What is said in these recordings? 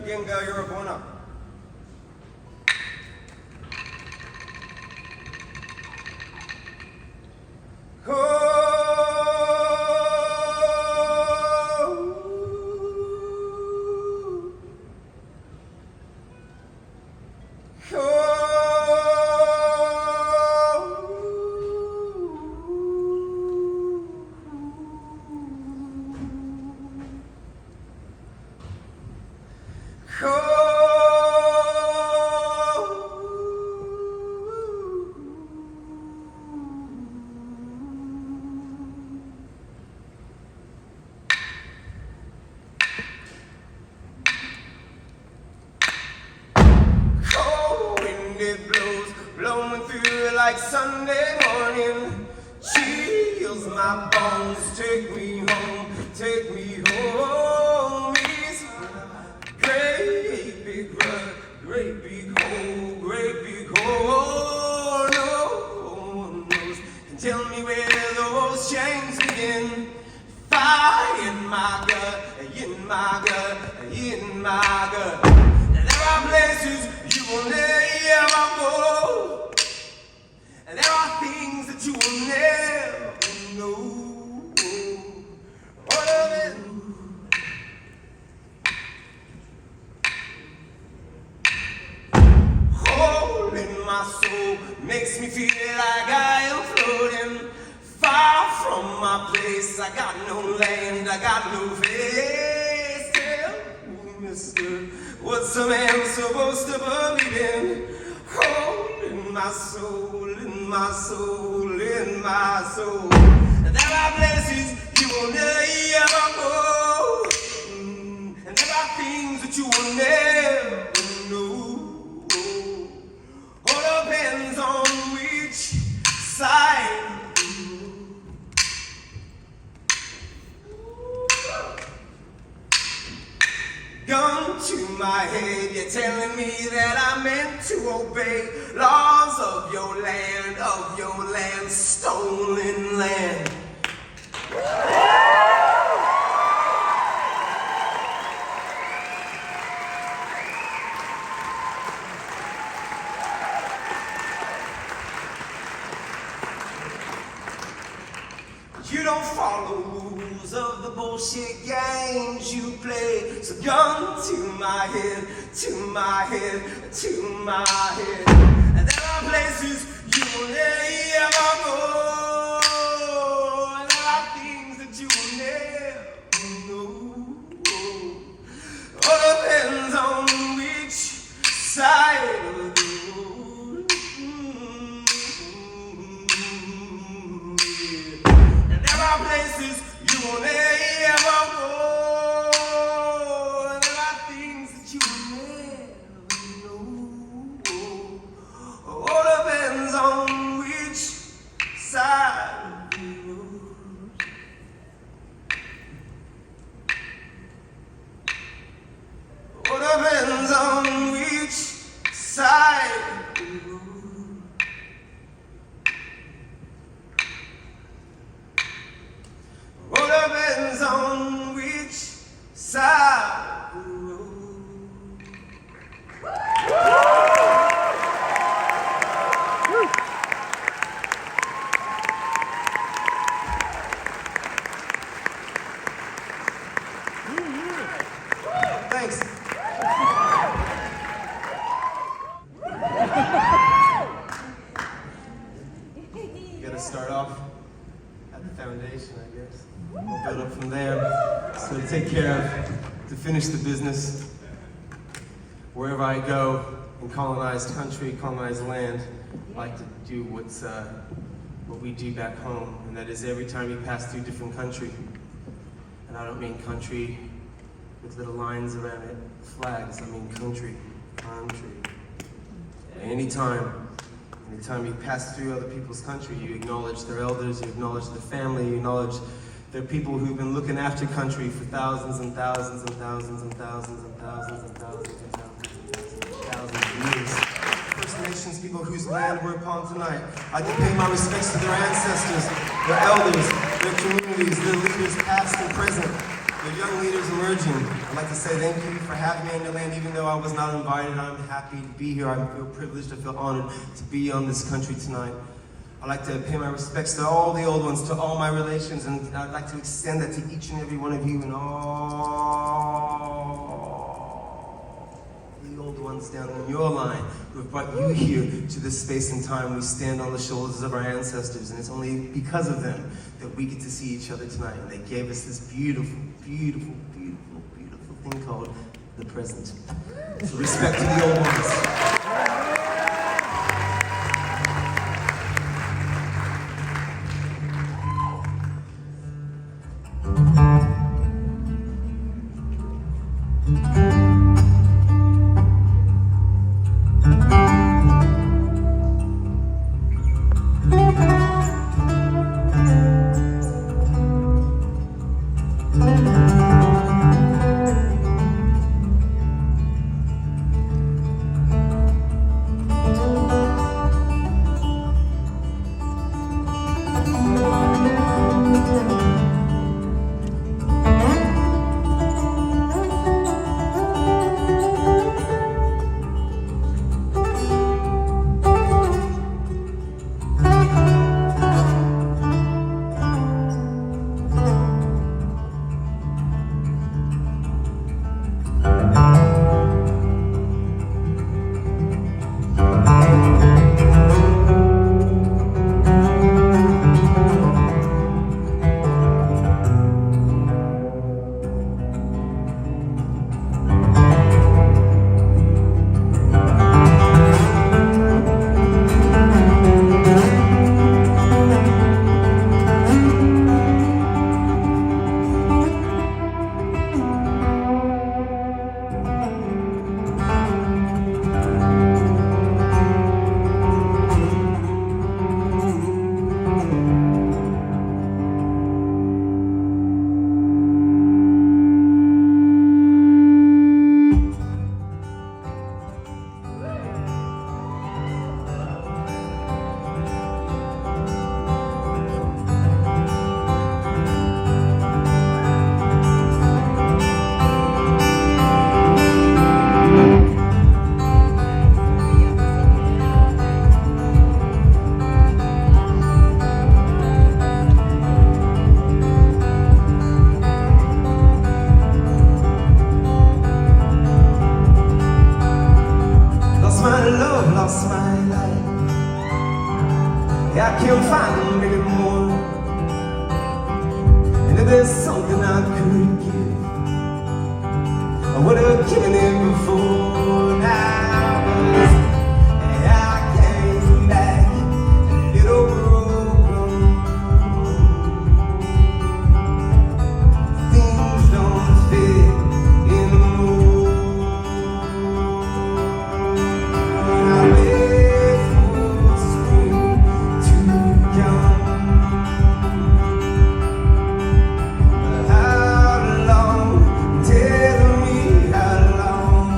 Again, girl, you're a grown-up. It blows, blowing through like Sunday morning. Chills my bones, take me home, take me home. It's great big run, great big hole, great big hole. No one knows can tell me where those chains begin. Fire in my gut, in my gut, in my gut. And there are places you will never go, and there are things that you will never know. All of it. Hole in my soul makes me feel like I am floating far from my place. I got no land, I got no face. Tell me, mister, what's a man supposed to believe in? Oh, in my soul, in my soul, in my soul. There are places you will never go, and there are things that you will never know. All depends on which side. Gun to my head, you're telling me that I'm meant to obey laws of your land, stolen land. You don't follow rules of the bullshit games you play. So gun to my head, to my head, to my head. And there are places you will never go, and there are things that you will never know. All depends on which side of the road. There are places you will never go, and there are things that you will never know. All depends on which side of the road. All depends on which side of the road. All depends on which side of the road. Thanks. You gotta start off at the foundation, I guess. We'll build up from there. So to take care of, to finish the business, wherever I go in colonized country, colonized land, I like to do what we do back home, and that is every time you pass through a different country, and I don't mean country with little lines around it, flags, I mean country. Anytime you pass through other people's country, you acknowledge their elders, you acknowledge their family, you acknowledge their people who've been looking after country for thousands and thousands and thousands and thousands and thousands and thousands and thousands and thousands of years. First Nations people whose land we're upon tonight, I can pay my respects to their ancestors, their elders, their communities, their leaders past and present. The young leaders emerging. I'd like to say thank you for having me in your land, even though I was not invited. I'm happy to be here. I feel privileged. I feel honored to be on this country tonight. I'd like to pay my respects to all the old ones, to all my relations, and I'd like to extend that to each and every one of you and all the old ones down in your line who have brought you here to this space and time. We stand on the shoulders of our ancestors, and it's only because of them that we get to see each other tonight. And they gave us this beautiful, beautiful, beautiful, beautiful thing called the present. So respect to the old ones. Lost my life. I can't find them anymore. And if there's something I could give, I would have given it before now. I came back a little broken. Things don't fit anymore. How long? Tell me how long.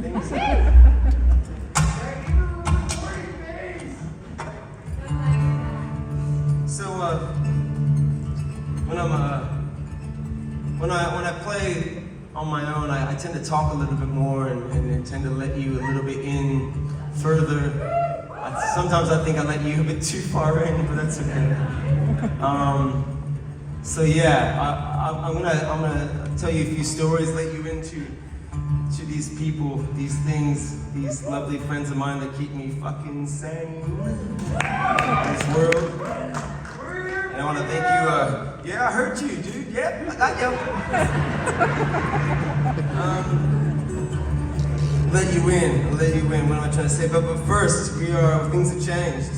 Things So when I play on my own, I tend to talk a little bit more and tend to let you a little bit in further. Sometimes I think I let you a bit too far in, but that's okay. So yeah, I'm gonna tell you a few stories, let you into these people, these things, these lovely friends of mine that keep me fucking sane in this world. And I want to thank you. Yeah, I heard you, dude. Yep, I got you. Let you in. What am I trying to say? But first, things have changed,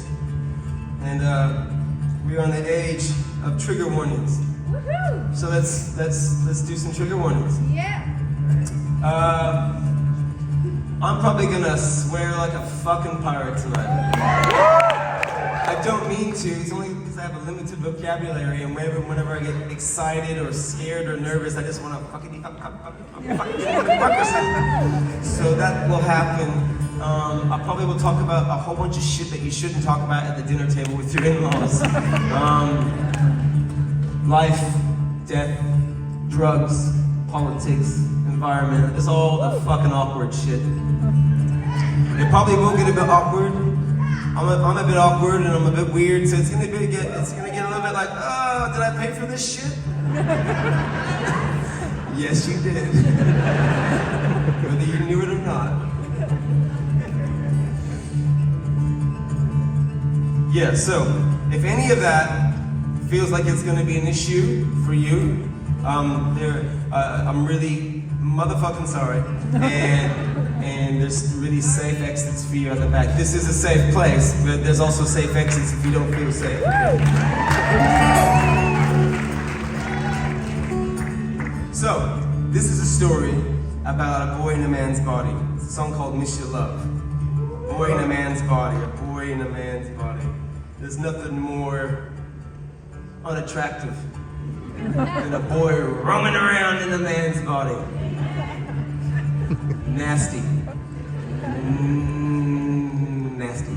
and we are on the age of trigger warnings. Woohoo! So let's do some trigger warnings. Yeah. I'm probably gonna swear like a fucking pirate tonight. I don't mean to. It's only because I have a limited vocabulary, and whenever I get excited or scared or nervous, I just want to fucking So that will happen. I probably will talk about a whole bunch of shit that you shouldn't talk about at the dinner table with your in-laws. Life, death, drugs, politics, environment. It's all the fucking awkward shit. It probably will get a bit awkward. I'm a bit awkward and I'm a bit weird, so it's gonna get a little bit like, oh, did I pay for this shit? Yes, you did. Whether you knew it or not. Yeah, so if any of that feels like it's gonna be an issue for you, I'm really motherfucking sorry. And there's really safe exits for you at the back. This is a safe place, but there's also safe exits if you don't feel safe. So, this is a story about a boy in a man's body. It's a song called Miss Your Love. Boy in a man's body, a boy in a man's body. There's nothing more unattractive than a boy roaming around in a man's body. Nasty. Nasty.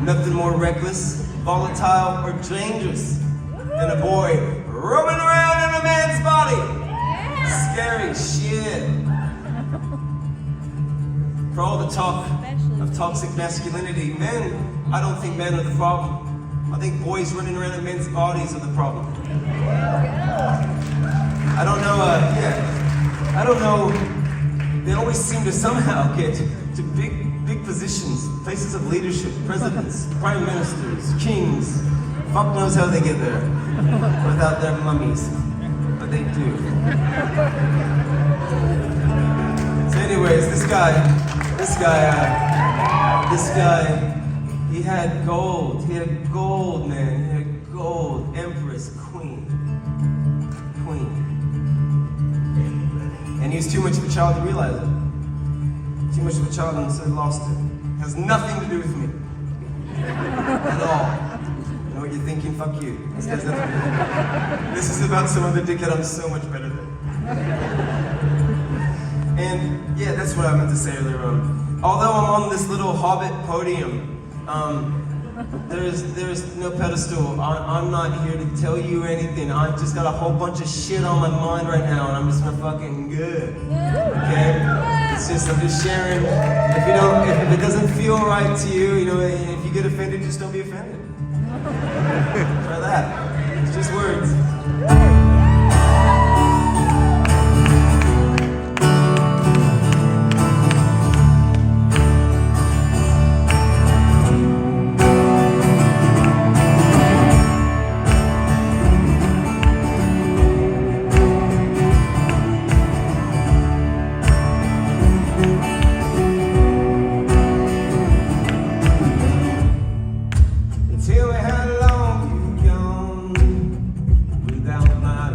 Nothing more reckless, volatile, or dangerous than a boy roaming around in a man's body. Scary shit. For all the talk of toxic masculinity, I don't think men are the problem. I think boys running around in men's bodies are the problem. I don't know, they always seem to somehow get to big positions, places of leadership, presidents, prime ministers, kings. Fuck knows how they get there without their mummies, but they do. So anyways, this guy, he had gold, man, he had gold, empress, queen. And he was too much of a child to realize it. Too much of a child and so he lost it. It has nothing to do with me. At all. You know what you're thinking? Fuck you. This has nothing to do with me. This is about some other dickhead I'm so much better than. And yeah, that's what I meant to say earlier on. Although I'm on this little hobbit podium, there's no pedestal. I'm not here to tell you anything. I've just got a whole bunch of shit on my mind right now, and I'm just fucking good. Okay? I'm just sharing. If it doesn't feel right to you, if you get offended, just don't be offended. Try that. It's just words. Tell me how long you've gone without my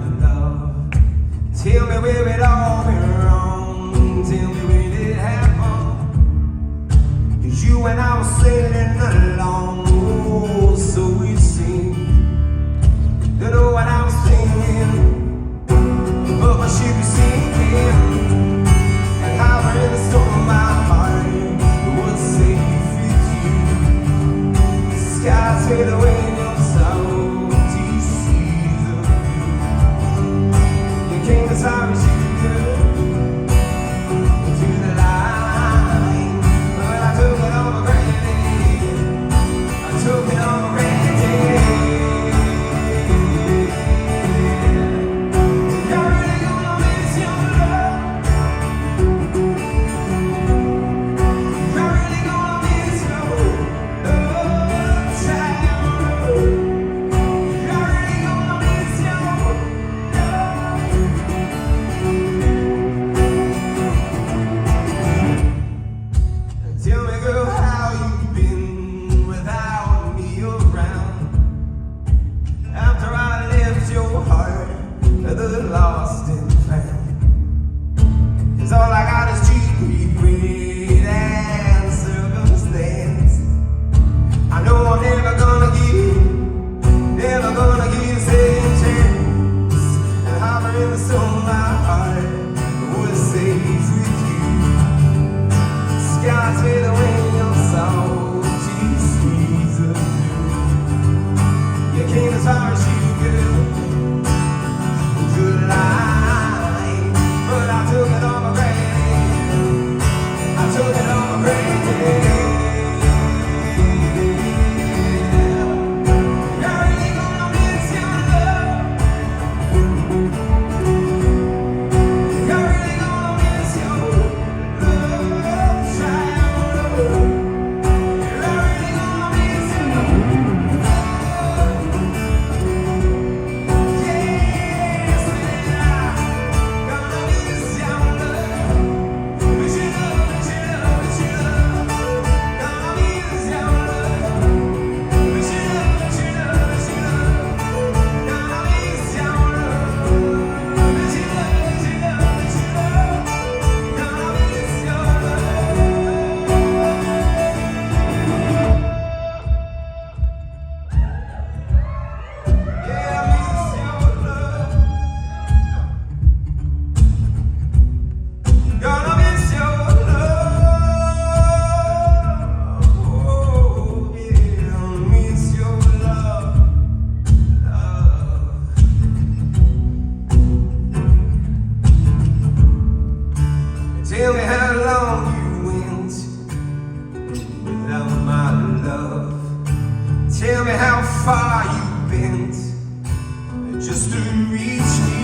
long you went without my love? Tell me how far you bent just to reach me.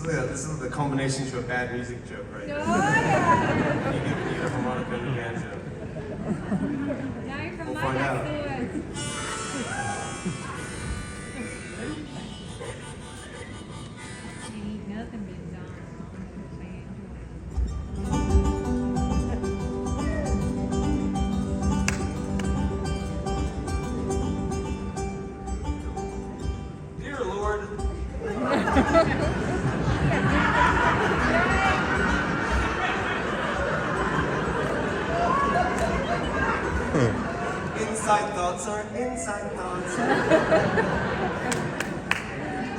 This is the culmination to a bad music joke, right? Oh, yeah. You give me a harmonica and a banjo. Now you're from We'll my find neck out. to it. Ain't nothing been done wrong. Dear Lord, inside thoughts are inside thoughts.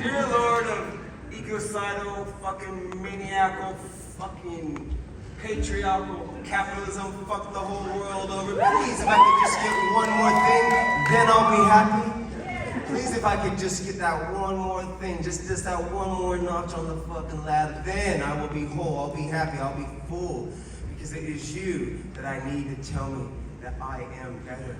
Dear Lord of ecocidal, fucking maniacal, fucking patriarchal capitalism, fuck the whole world over. Please, if I could just get one more thing, then I'll be happy. Please, if I could just get that one more thing, just that one more notch on the fucking ladder, then I will be whole, I'll be happy, I'll be full. Because it is you that I need to tell me that I am better.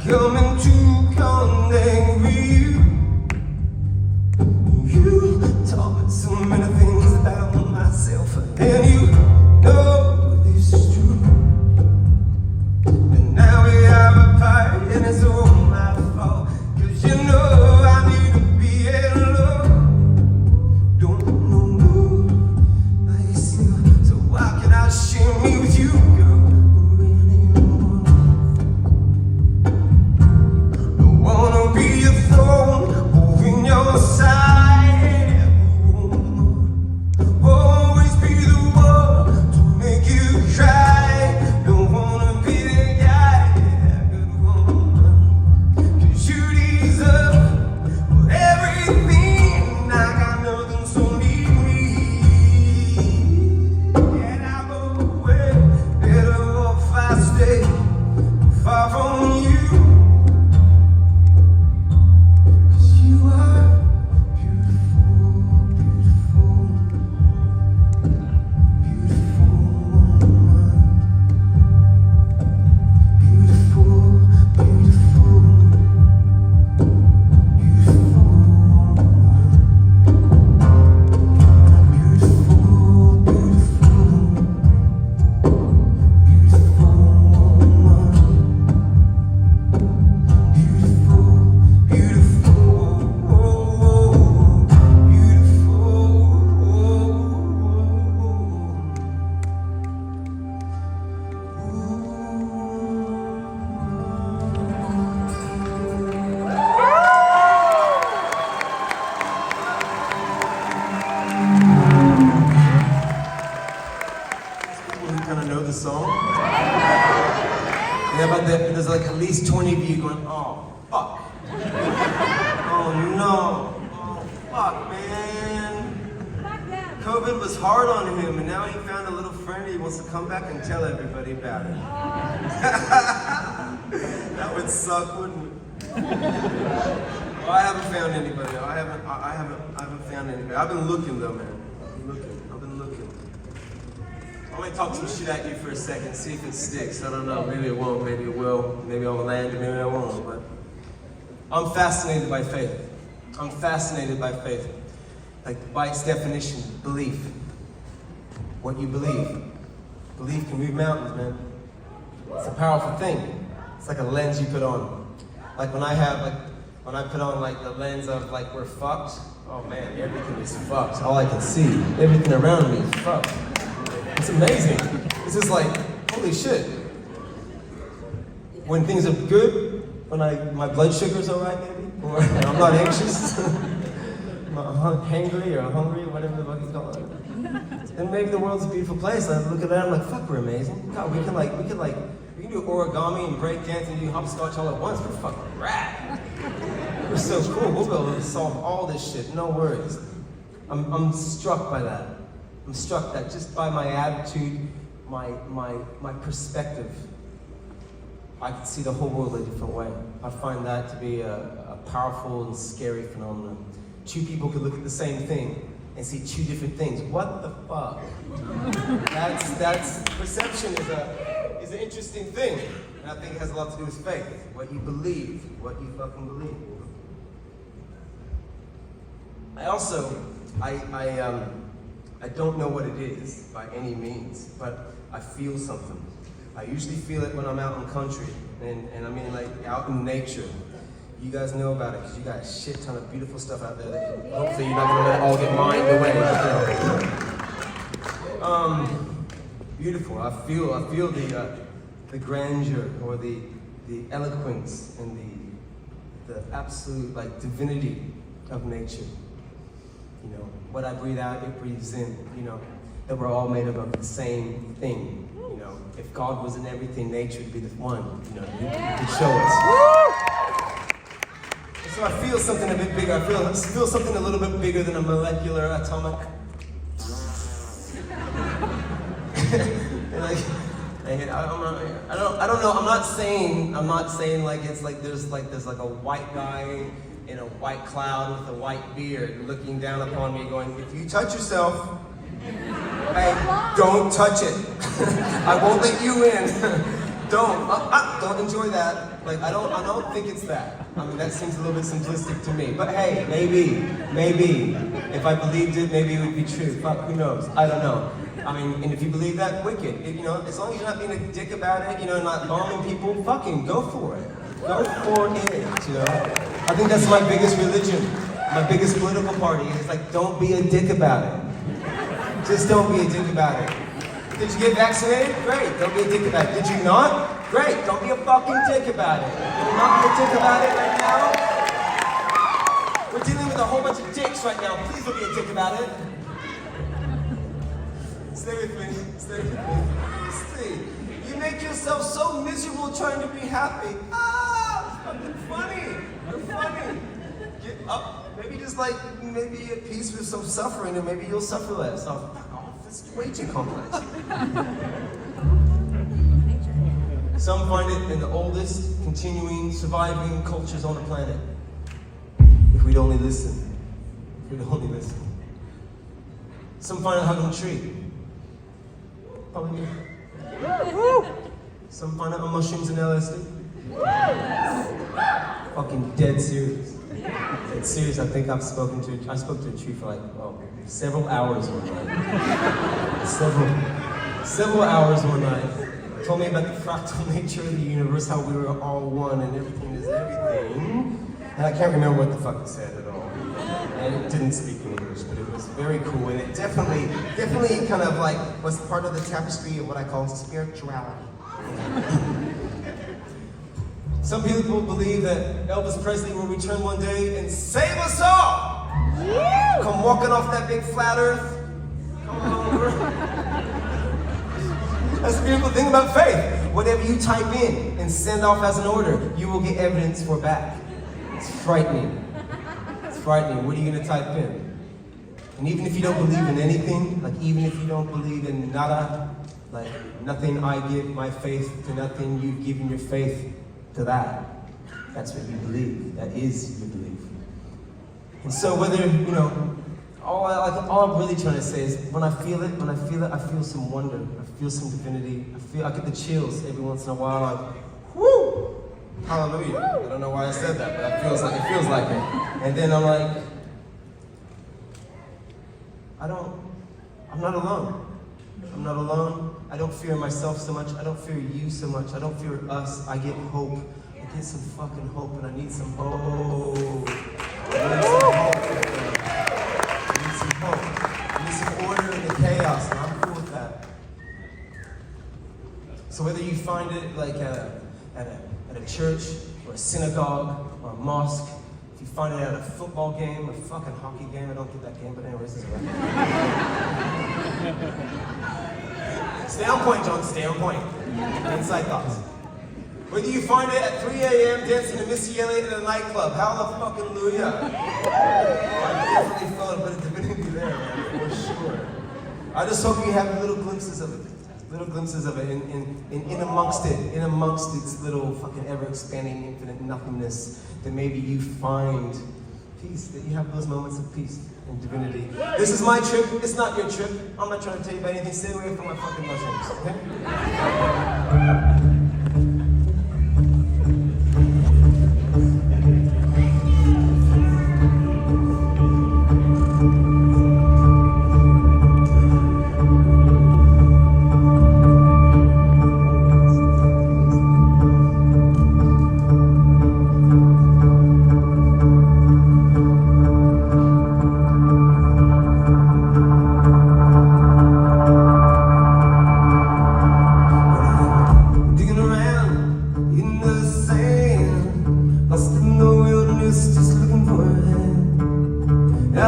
Coming to connect with you. You taught me so many things about myself, and you know this is true. And now we have a fight, and it's all my fault. 'Cause you know I need to be alone. Don't know more myself, so why can I share me with you, girl? Be a thorn in your side. Always be the one to make you cry. Don't wanna be the guy, good woman. 'Cause you deserve everything. I got nothing, so need me. And I go away, better off I stay far from you. The song. Yeah, but there's like at least 20 of you going, oh, fuck. Oh, no. Oh, fuck, man. COVID was hard on him, and now he found a little friend. He wants to come back and tell everybody about it. That would suck, wouldn't it? Well, I haven't found anybody. I haven't found anybody. I've been looking, though, man. I've been looking. I'm gonna talk some shit at you for a second, see if it sticks. I don't know, maybe it won't, maybe it will. Maybe I'll land it, maybe I won't, but I'm fascinated by faith. I'm fascinated by faith. Like, by its definition, belief. What you believe. Belief can move mountains, man. It's a powerful thing. It's like a lens you put on. Like when I put on like the lens of like we're fucked, oh man, everything is fucked. All I can see, everything around me is fucked. It's amazing. It's just like, holy shit. When things are good, when my blood sugar's all right, maybe, or I'm not anxious, I'm not hangry or hungry, or whatever the fuck you call it, then maybe the world's a beautiful place. I look at that, I'm like, fuck, we're amazing. God, we can do origami and break dance and do hopscotch all at once. We're fucking rad. We're so cool. We'll be able to solve all this shit, no worries. I'm struck by that. I'm struck that just by my attitude, my perspective, I can see the whole world a different way. I find that to be a powerful and scary phenomenon. Two people could look at the same thing and see two different things. What the fuck? That's perception is an interesting thing, and I think it has a lot to do with faith. What you believe, what you fucking believe. I don't know what it is by any means, but I feel something. I usually feel it when I'm out in country, and I mean like out in nature. you guys know about it because you got a shit ton of beautiful stuff out there that hopefully you're not gonna let it all get mined away. Beautiful. I feel the grandeur or the eloquence and the absolute like divinity of nature. You know, what I breathe out, it breathes in. You know, that we're all made up of the same thing. You know, if God was in everything, nature would be the one. You know, you could show us. So I feel something a bit bigger. I feel something a little bit bigger than a molecular atomic. Like, I don't know. I'm not saying like it's like there's like a white guy in a white cloud with a white beard looking down upon me, going, "If you touch yourself, hey, don't touch it. I won't let you in. Don't enjoy that." Like I don't think it's that. I mean, that seems a little bit simplistic to me. But hey, maybe if I believed it, maybe it would be true. Fuck, who knows? I don't know. I mean, and if you believe that, wicked. You know, as long as you're not being a dick about it, you know, not bombing people, fucking go for it. Go for it, you know. I think that's my biggest religion, my biggest political party. It's like, don't be a dick about it. Just don't be a dick about it. Did you get vaccinated? Great, don't be a dick about it. Did you not? Great, don't be a fucking dick about it. Will not be a dick about it right now. We're dealing with a whole bunch of dicks right now. Please don't be a dick about it. Stay with me. See, you make yourself so miserable trying to be happy. Fucking funny. You're funny. Get up. Maybe just like, maybe at peace with some suffering, and maybe you'll suffer less. Oh, fuck off. It's way too complex. Some find it in the oldest, continuing, surviving cultures on the planet. If we'd only listen. Some find it hugging a tree. Probably me. Some find it on mushrooms and LSD. Fucking dead serious. It's serious. I think I spoke to a tree for like, several hours one night. Several hours one night. Told me about the fractal nature of the universe, how we were all one and everything is everything. And I can't remember what the fuck it said at all. And it didn't speak English, but it was very cool. And it definitely kind of like was part of the tapestry of what I call spirituality. Some people believe that Elvis Presley will return one day and save us all. Come walking off that big flat earth. Come on over. That's the beautiful thing about faith. Whatever you type in and send off as an order, you will get evidence for back. It's frightening. What are you going to type in? And even if you don't believe in anything, like even if you don't believe in nada, like nothing, I give my faith to nothing, you've given your faith to that. That's what you believe. That is your belief. And so whether, you know, all I'm really trying to say is when I feel it, I feel some wonder. I feel some divinity. I get the chills every once in a while. Like, whoo! Hallelujah. I don't know why I said that, but it feels like it. And then I'm like, I'm not alone. I don't fear myself so much. I don't fear you so much. I don't fear us. I get hope. I get some fucking hope, and I need some hope. I need some order in the chaos, and I'm cool with that. So whether you find it like at a church, or a synagogue, or a mosque, if you find it at a football game, a fucking hockey game, I don't get that game, but anyways, this is right. Stay on point, John, stay on point. Inside thoughts. Whether you find it at 3 a.m. dancing to Missy Elliott in a nightclub, hallelujah. I definitely felt a bit of divinity there, man, for sure. I just hope you have little glimpses of it. In amongst its little fucking ever-expanding infinite nothingness, that maybe you find peace, that you have those moments of peace and divinity. This is my trip, it's not your trip. I'm not trying to tell you about anything, stay away from my fucking mushrooms, okay?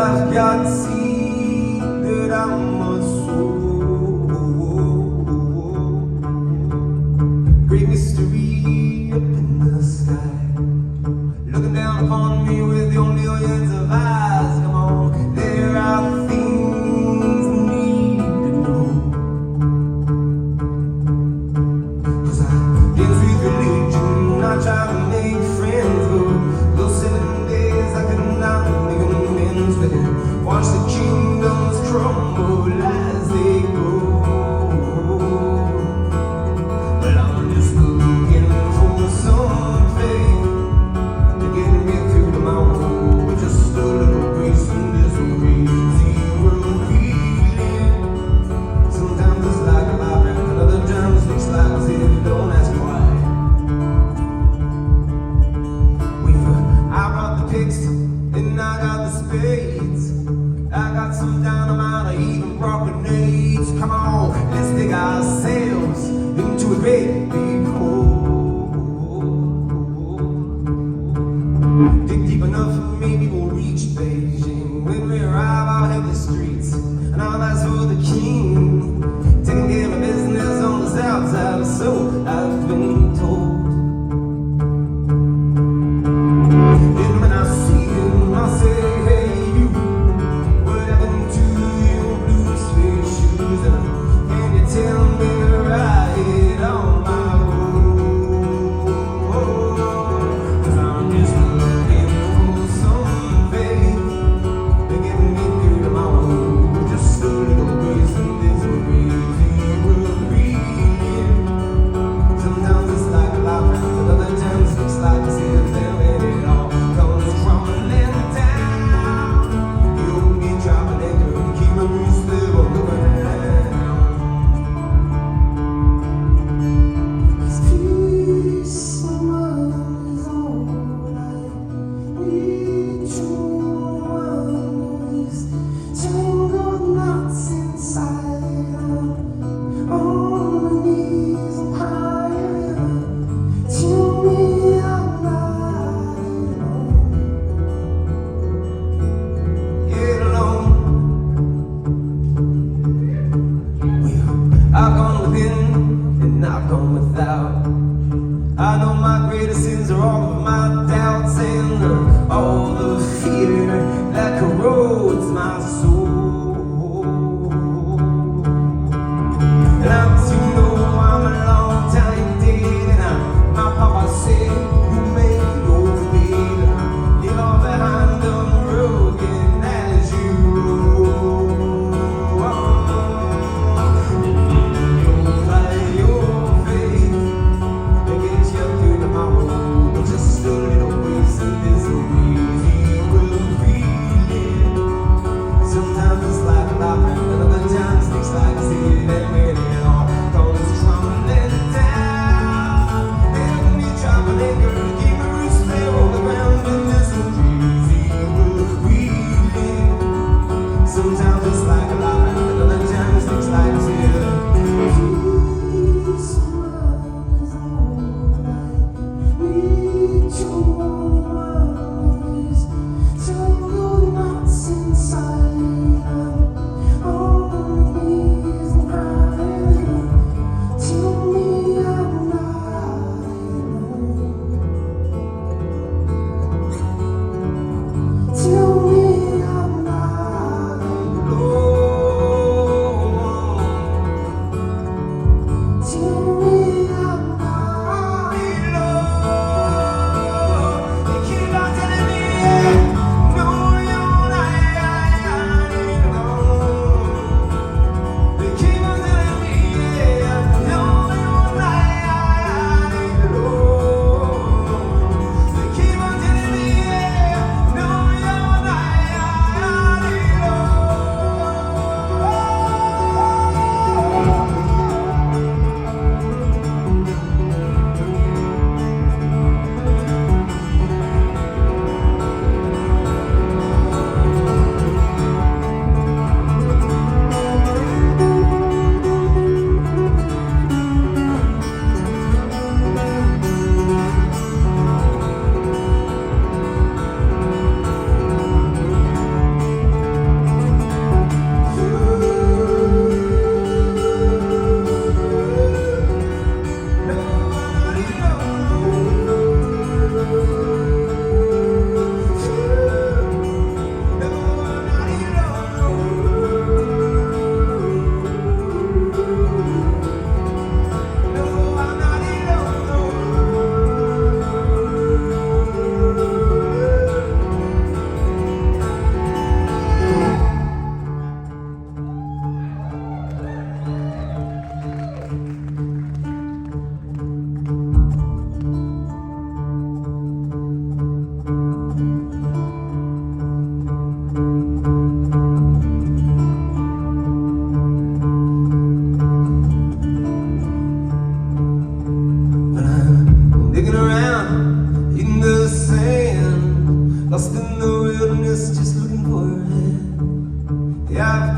I've got seed that I must sow. Great mystery up in the sky, looking down upon me with your millions of eyes. Come on, there are things I need to know. 'Cause I dance with religion, I try to make friends, but those 7 days I could not make amends with it. Watch the kingdoms crumble as they go. But I'm just looking for some faith to get me through tomorrow, with just a little grace in this crazy world we live. Sometimes it's like a labyrinth, and other times it looks like as if you don't ask why. I brought the picks and I got the spades. I got some dynamite, I even brought grenades. Come on, let's dig ourselves into a great big hole. Dig deep enough and maybe we'll reach Beijing. When we arrive, I'll hit the streets, and I'll ask for the king, taking care of business on the south side, so I've been told. And when I see him, I'll say, hey you, what happened to your blue suede shoes? And can you tell me right on my road? 'Cause I'm just looking for some faith to get me through tomorrow, just a little grace in this crazy world we live. Sometimes it's like a labyrinth, and other times it looks like as if there it all comes crumbling down. You me dropping anchor and keeping me still on the ground. 'Cause peace of mind is all I need to unwind these tangled knots inside. I'm on my knees and crying. Tell me I'm not alone. Get alone. Well, I've gone within and I've gone without. I know my greatest sins are all of my doubts and all the fear that corrodes my soul. And I'm too know I'm a long time dead, and my papa said, you made your bed, leave all behind them broken as you roll. Don't fight your faith to get you through tomorrow, just a little grace in this crazy world we live. Sometimes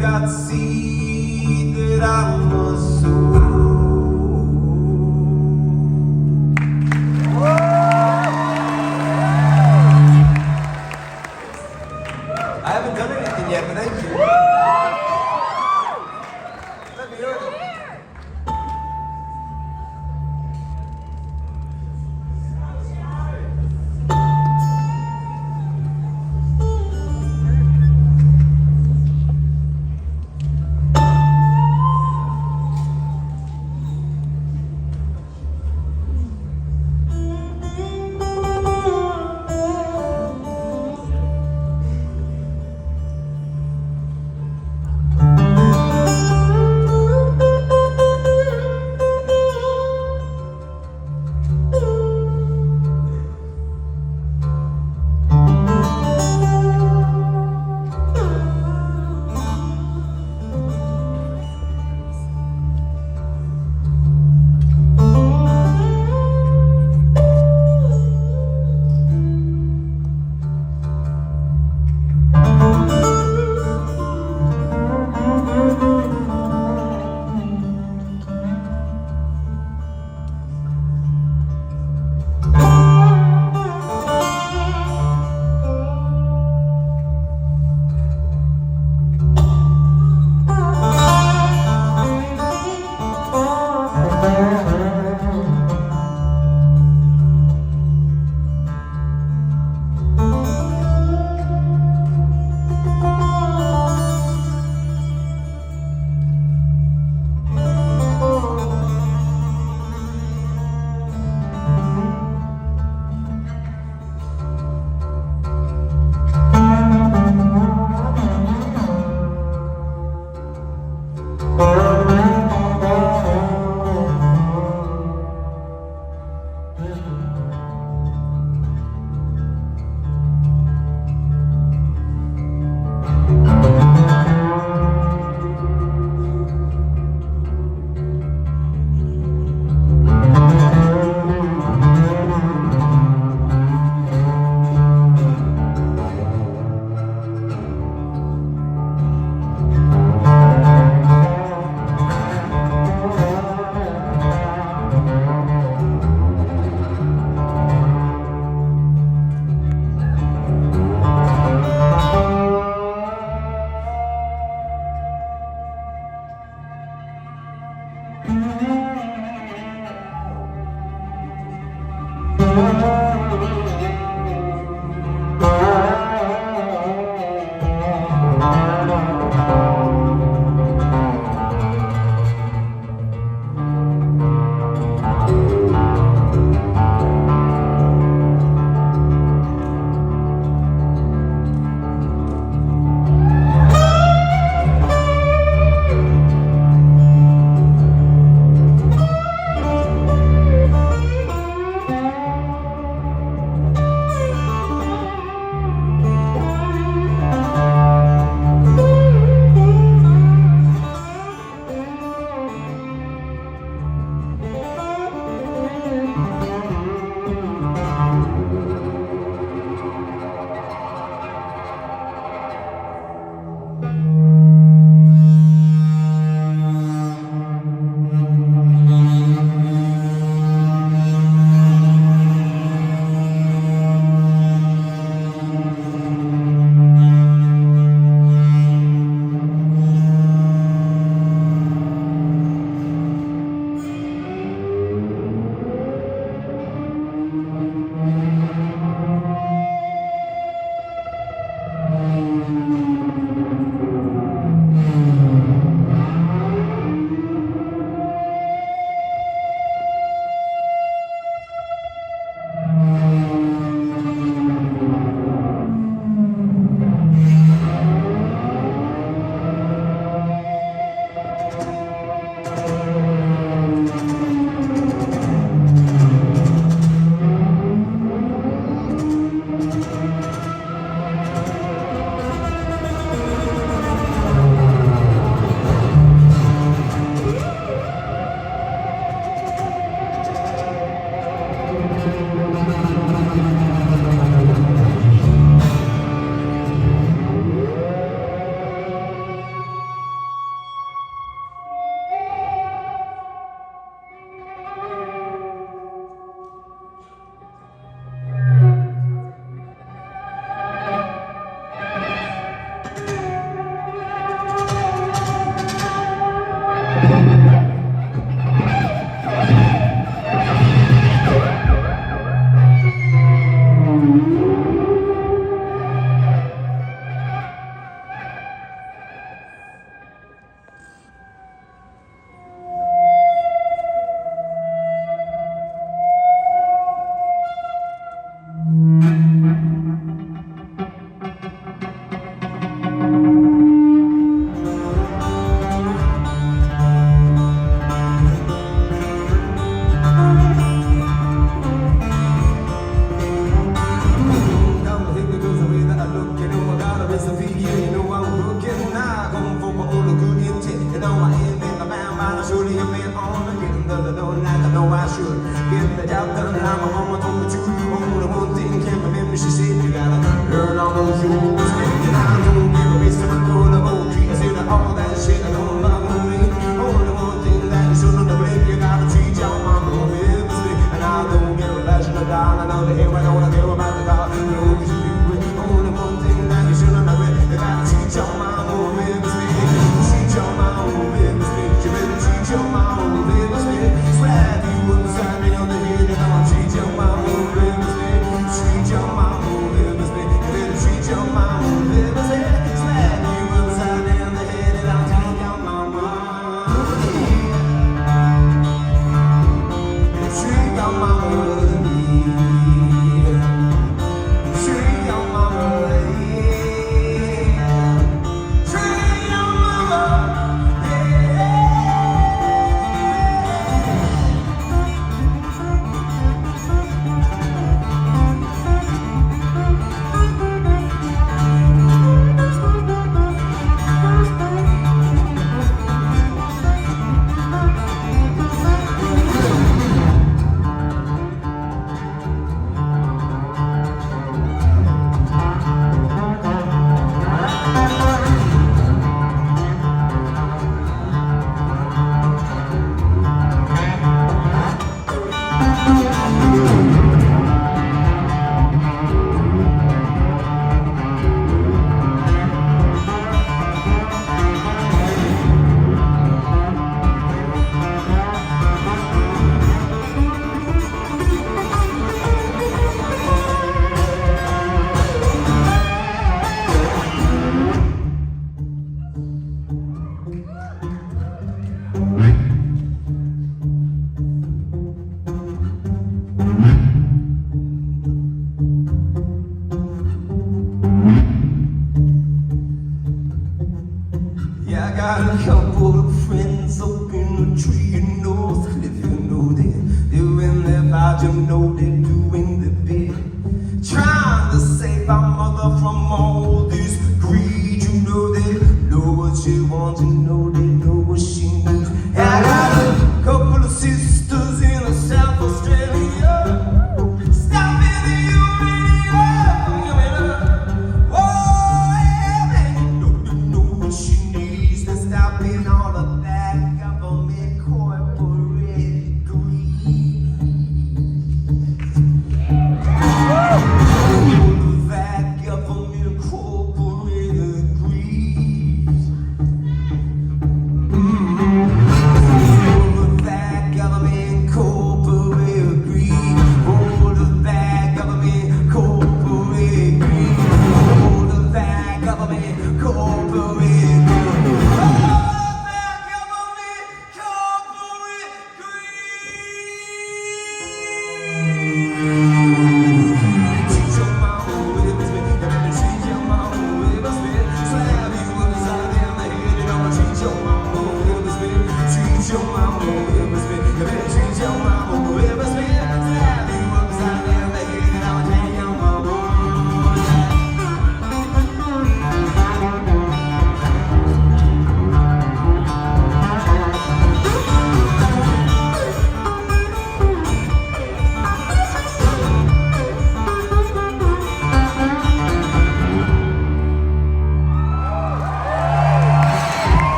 got seed that I must sow. I haven't done anything yet, but thank you. Let me hear it.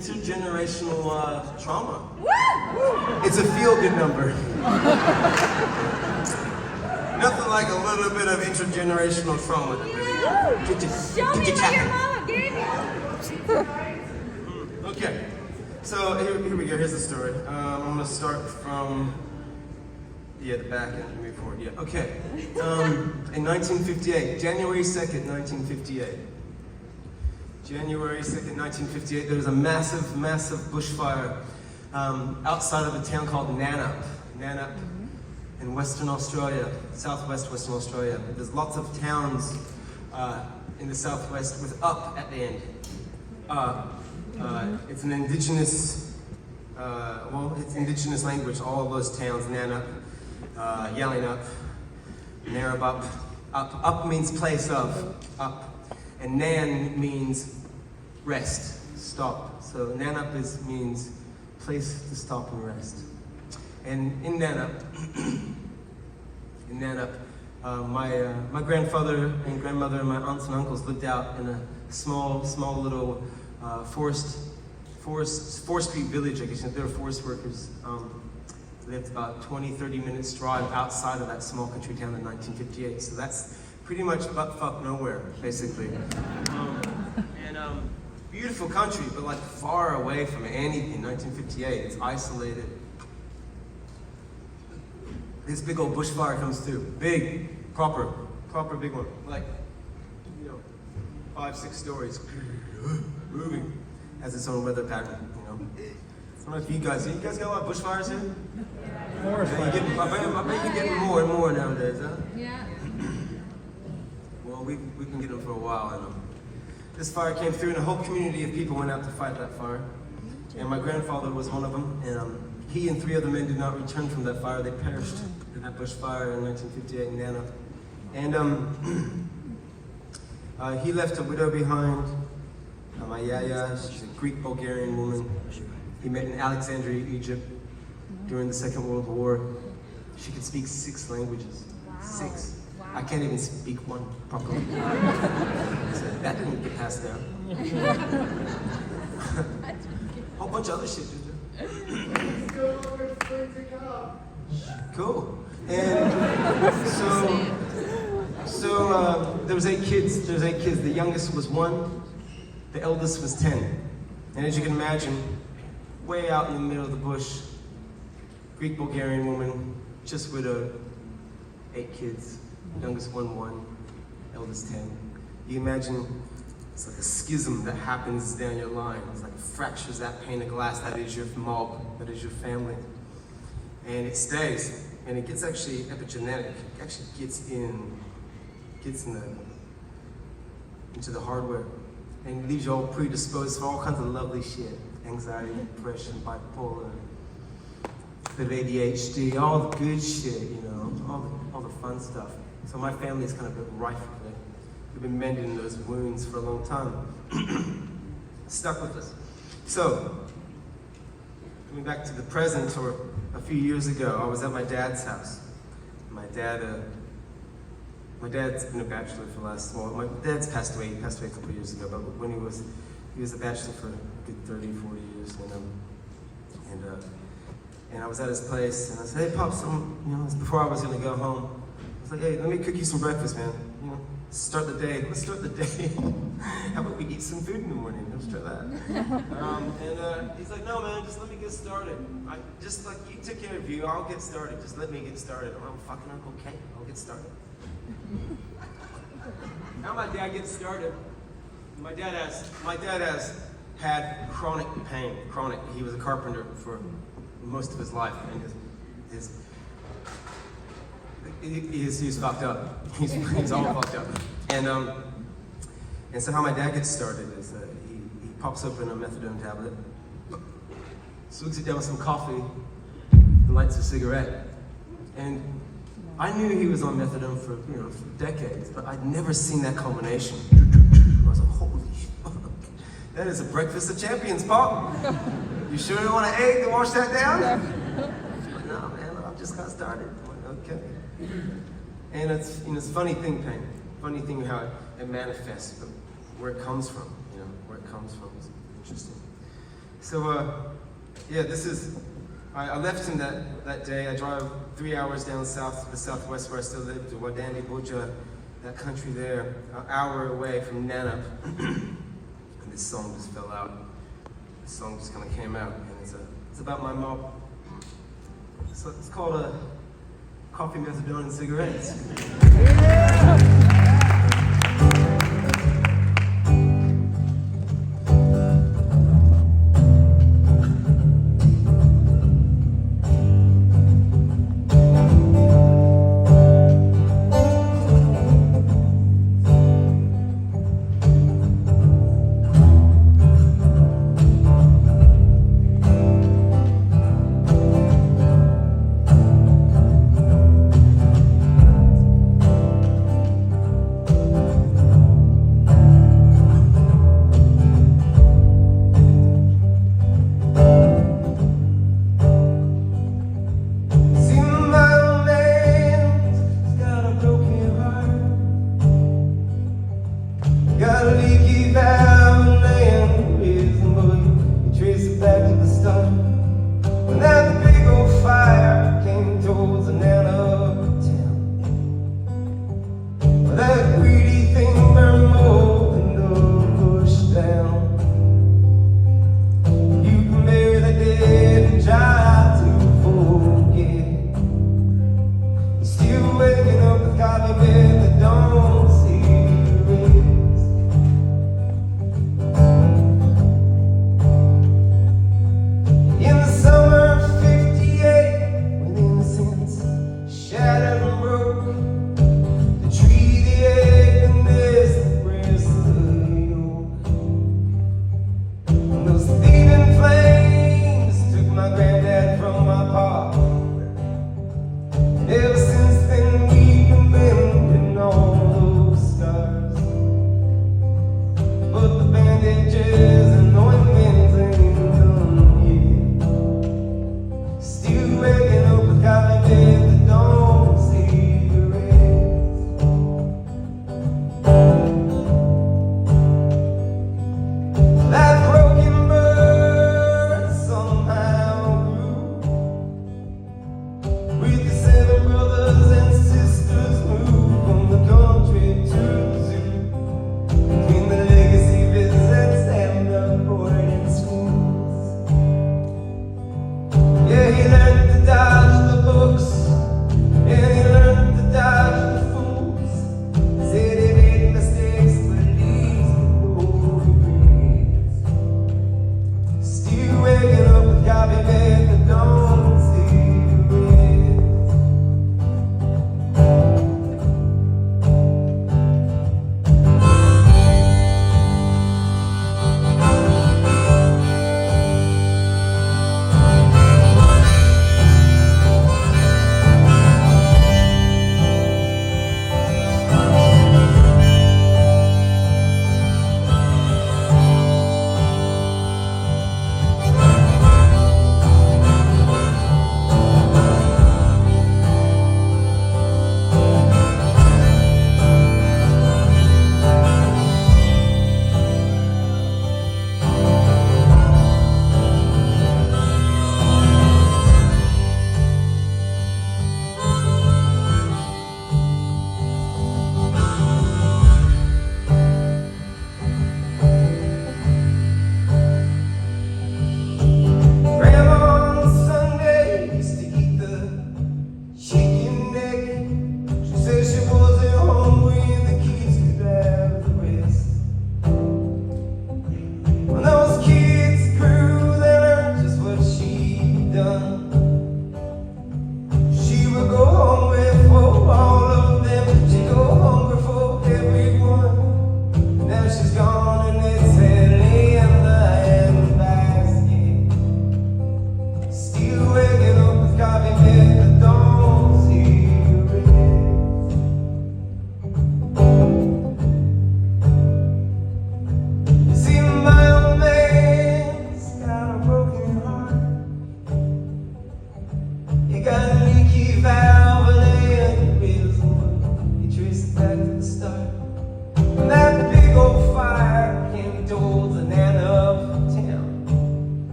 intergenerational trauma. It's a feel-good number. Nothing like a little bit of intergenerational trauma to really get Show me you what your tapping. mama gave you. Okay, so here we go. Here's the story. I'm gonna start from the back and move forward. Yeah. Okay. In 1958, January 2nd, 1958. January 2nd, 1958. There was a massive, massive bushfire outside of a town called Nannup in Western Australia, southwest Western Australia. There's lots of towns in the southwest with up at the end. It's an indigenous, it's indigenous language, all of those towns, Nannup, Yallingup, Narrabeen, up. Up means place of, up. And Nan means rest, stop. So Nannup means place to stop and rest. And in Nannup, my grandfather and grandmother and my aunts and uncles lived out in a small little forestry village, I guess. They were forest workers. They lived about 20-30 minutes drive outside of that small country town in 1958. So that's pretty much butt-fuck nowhere, basically. Beautiful country, but like far away from anything. 1958, it's isolated. This big old bushfire comes through. Big, proper big one. Like, 5-6 stories. Moving. Has its own weather pattern, I don't know if you guys got a lot of bushfires here? Yeah, I bet you're getting more and more nowadays, huh? Yeah. Well, we can get them for a while, This fire came through and a whole community of people went out to fight that fire. And my grandfather was one of them, and he and 3 other men did not return from that fire. They perished in that bushfire in 1958 in Nana. And he left a widow behind, my yaya, she's a Greek-Bulgarian woman. He met in Alexandria, Egypt during the Second World War. She could speak 6 languages. Wow. 6. Wow. I can't even speak one properly. So that didn't get passed down. Whole bunch of other shit, Cool. And so there was 8 kids. The youngest was 1. The eldest was 10. And as you can imagine, way out in the middle of the bush, Greek-Bulgarian woman, just widowed, 8 kids. Youngest 1, eldest 10. You imagine it's like a schism that happens down your line. It's like fractures that pane of glass. That is your mob. That is your family. And it stays. And it gets actually epigenetic. It actually gets into the hardware. And leaves you all predisposed for all kinds of lovely shit. Anxiety, depression, bipolar, bit of ADHD, all the good shit, all the fun stuff. So my family's kind of been rife with it. We've been mending those wounds for a long time. Stuck with us. So, coming back to the present, or a few years ago, I was at my dad's house. My dad's been a bachelor for the last, my dad's passed away. He passed away a couple of years ago, but when he was a bachelor for a good 30, 40 years. And I was at his place, and I said, hey, Pops, before I was gonna go home, I was like, hey, let me cook you some breakfast, man. Let's start the day. How about we eat some food in the morning? Let's try that. He's like, no, man, just let me get started. Just like you took care of you, I'll get started. Just let me get started. I'm fucking okay, I'll get started. How my dad gets started? My dad has had chronic pain. Chronic. He was a carpenter for most of his life, and he's fucked up. He's all fucked up. And so how my dad gets started is that he pops open a methadone tablet, swigs it down with some coffee, and lights a cigarette. And I knew he was on methadone for decades, but I'd never seen that combination. I was like, holy fuck, that is a breakfast of champions, Pop. You sure you want an egg to wash that down? Like, no, man, I've just got started. I'm like, okay. And it's a funny thing, pain. Funny thing how it manifests, but where it comes from, where it comes from is interesting. So, yeah, I left him that day. I drive 3 hours down south to the southwest where I still live, to Wadani Buja, that country there, an hour away from Nanap. And this song just fell out. This song just kind of came out, and it's about my mom. So it's called Coffee, Methadone, and Cigarettes.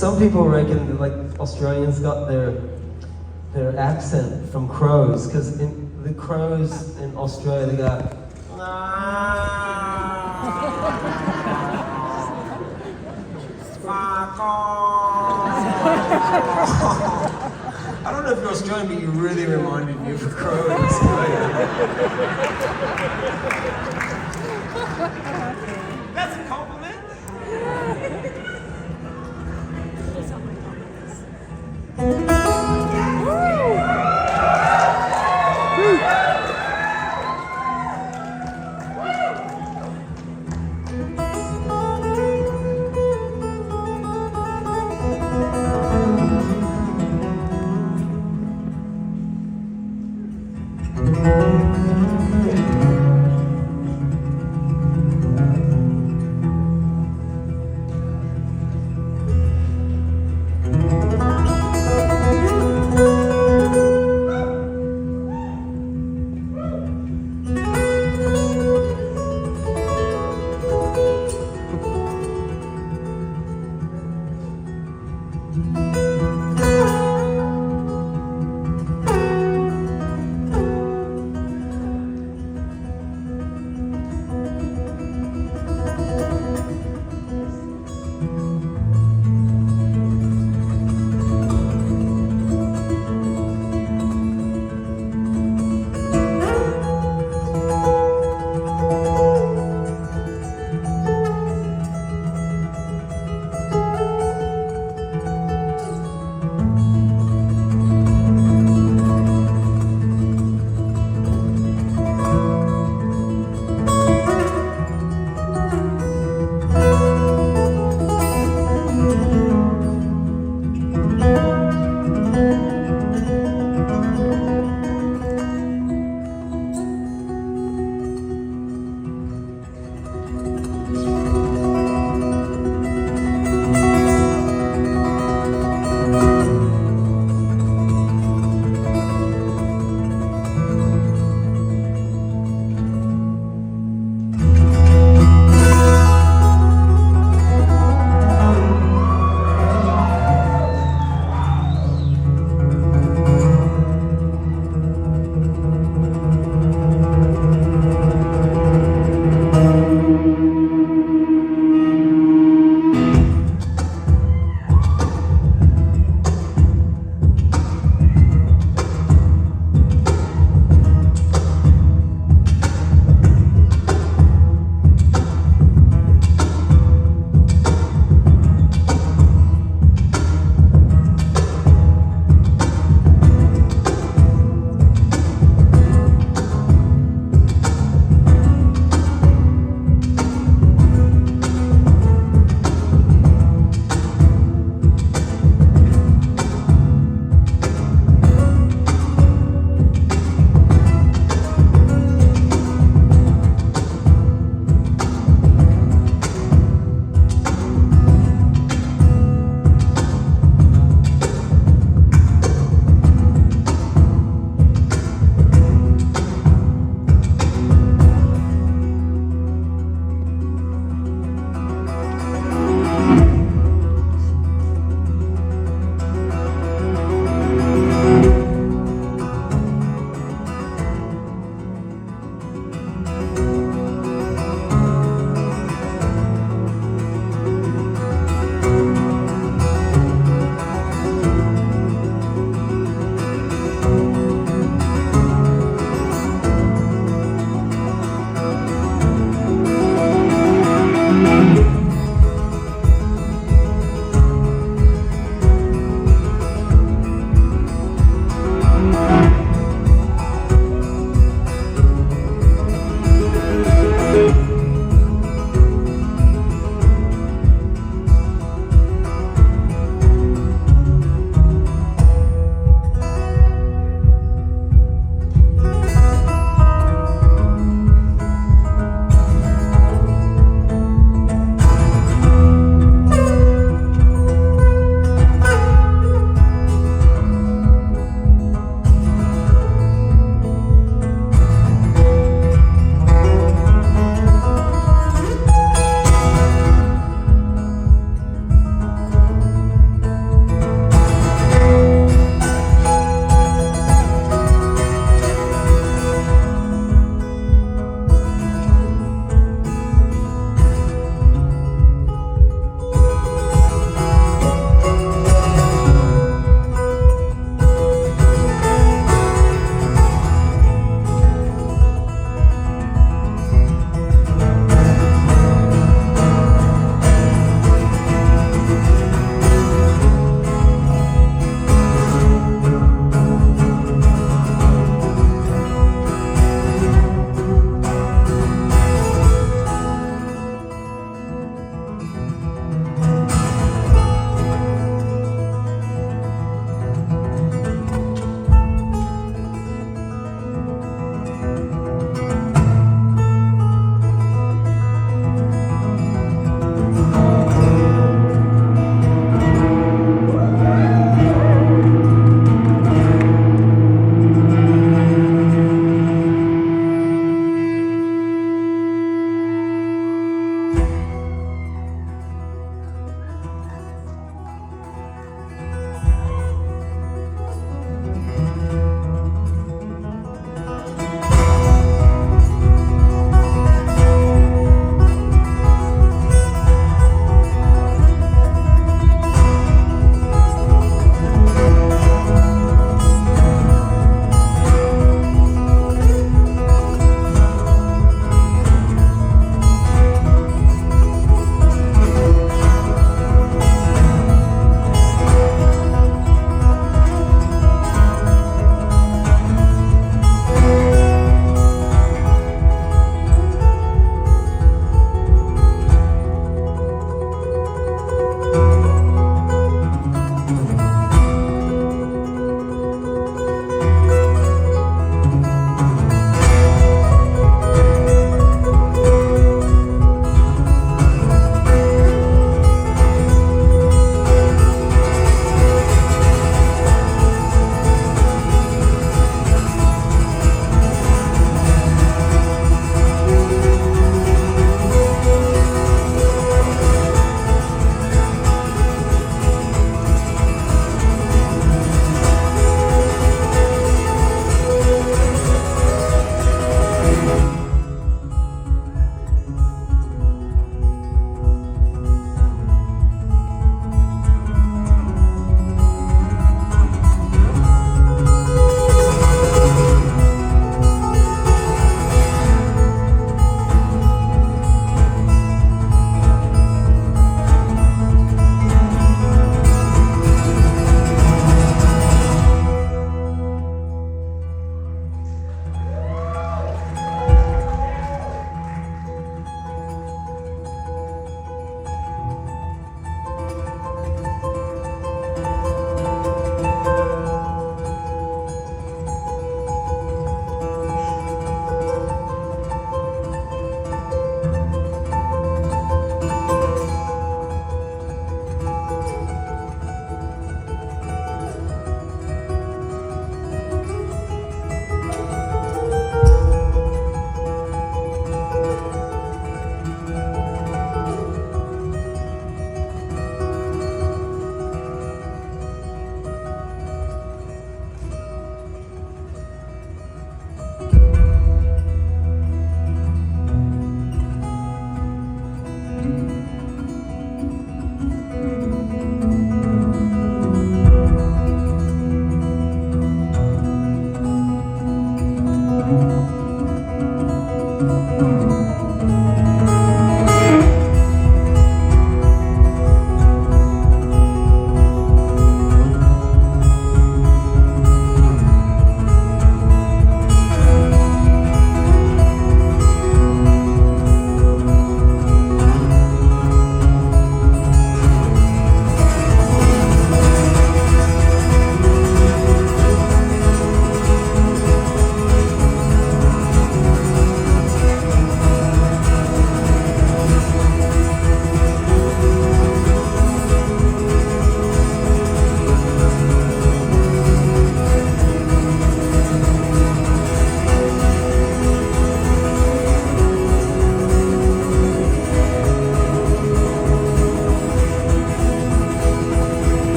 some people reckon that like Australians got their accent from crows, because the crows in Australia they go. I don't know if you're Australian, but you really reminded me of a crow in Australia. That's a compliment.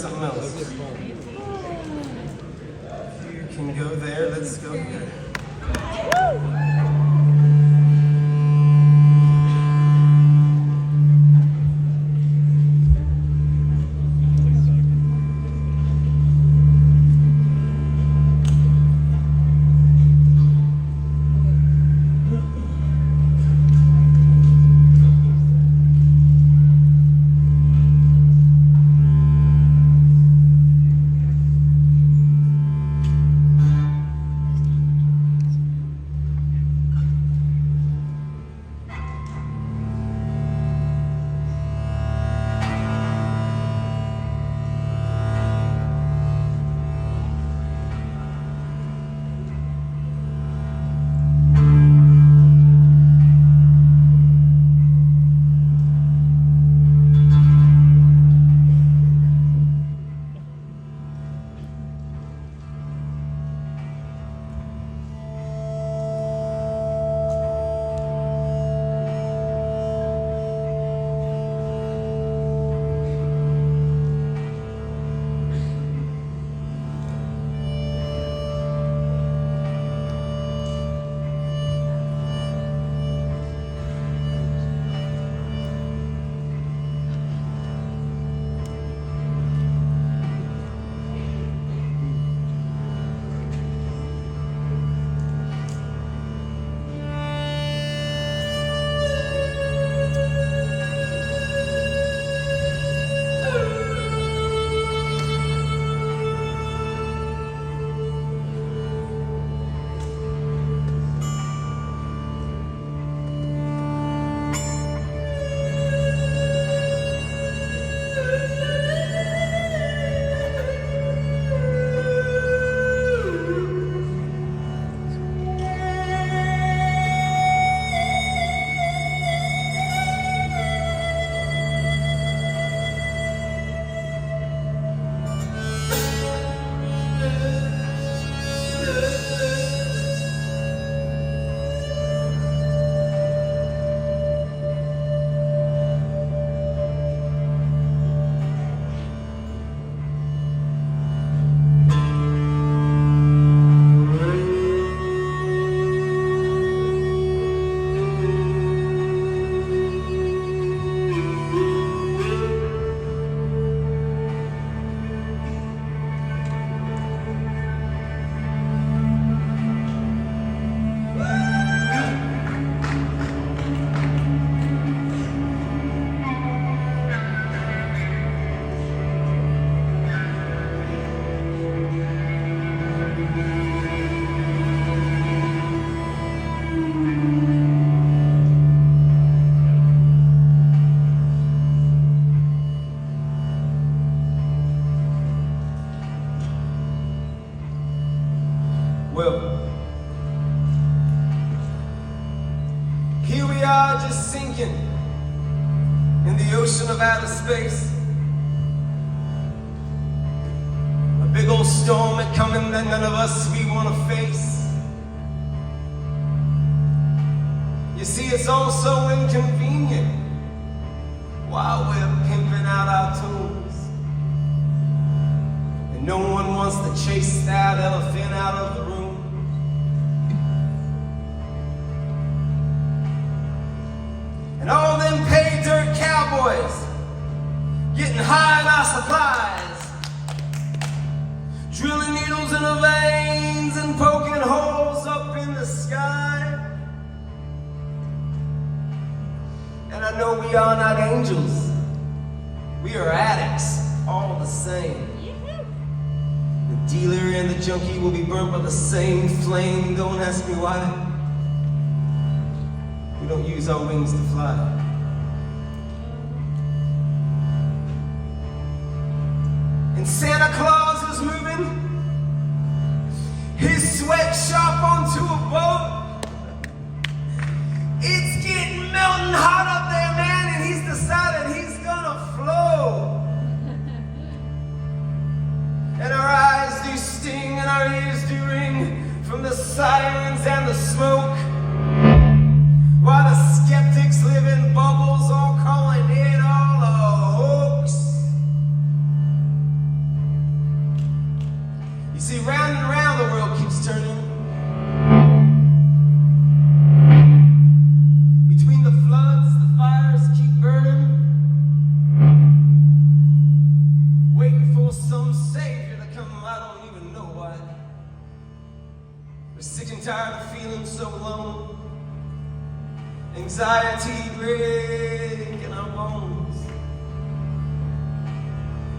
something else. You can go there, let's go there. Well, here we are just sinking in the ocean of outer space. A big old storm is coming that none of us we want to face. You see, it's all so inconvenient while we're pimping out our tools. And no one wants to chase that elephant out of the room. And all them pay dirt cowboys getting high on our supplies, drilling needles in the veins and poking holes up in the sky. And I know we are not angels, we are addicts all the same. The dealer and the junkie will be burnt by the same flame. Don't ask me why. We don't use our wings to fly. And Santa Claus is moving his sweatshop onto a boat. It's getting melting hot up there, man, and he's decided he's gonna float. And our eyes do sting and our ears do ring from the sirens and the smoke, while the skeptics live in bubbles, all calling it all a hoax. anxiety breaking our bones.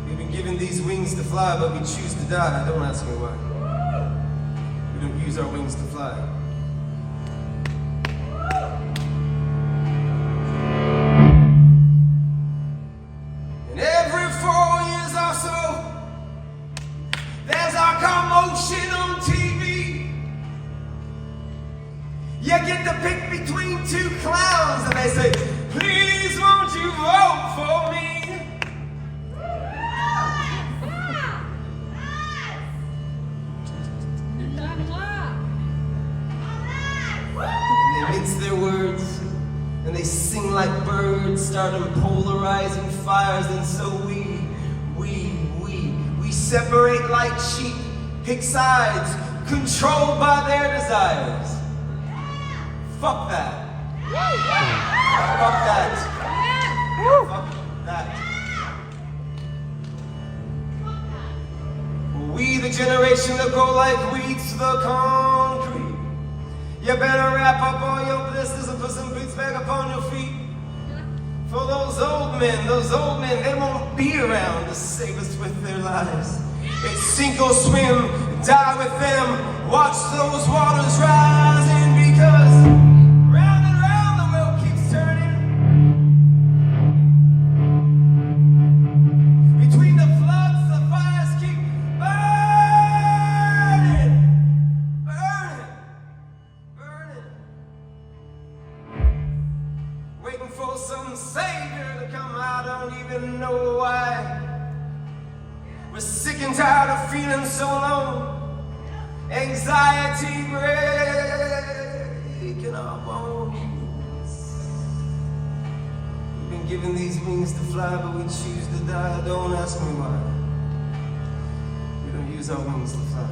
We've been given these wings to fly, but we choose to die. Don't ask me why. We don't use our wings to fly. And every 4 years or so, there's a commotion on TV. You get to pick between two clowns and they say, please won't you vote for me? And they mince their words and they sing like birds, starting polarizing fires, and so we separate like sheep, pick sides, controlled by their desires. Fuck that. Fuck that. Fuck that. We, the generation that go like weeds to the concrete. You better wrap up all your blisters and put some boots back up on your feet. For those old men, they won't be around to save us with their lives. It's sink or swim, die with them, watch those waters rising, because round and round the world keeps turning. Between the floods, the fires keep burning, burning. Waiting for some savior to come, I don't even know why. We're sick and tired of feeling so alone. Anxiety breaking our bones. We've been given these wings to fly, but we choose to die. Don't ask me why. We don't use our wings to fly.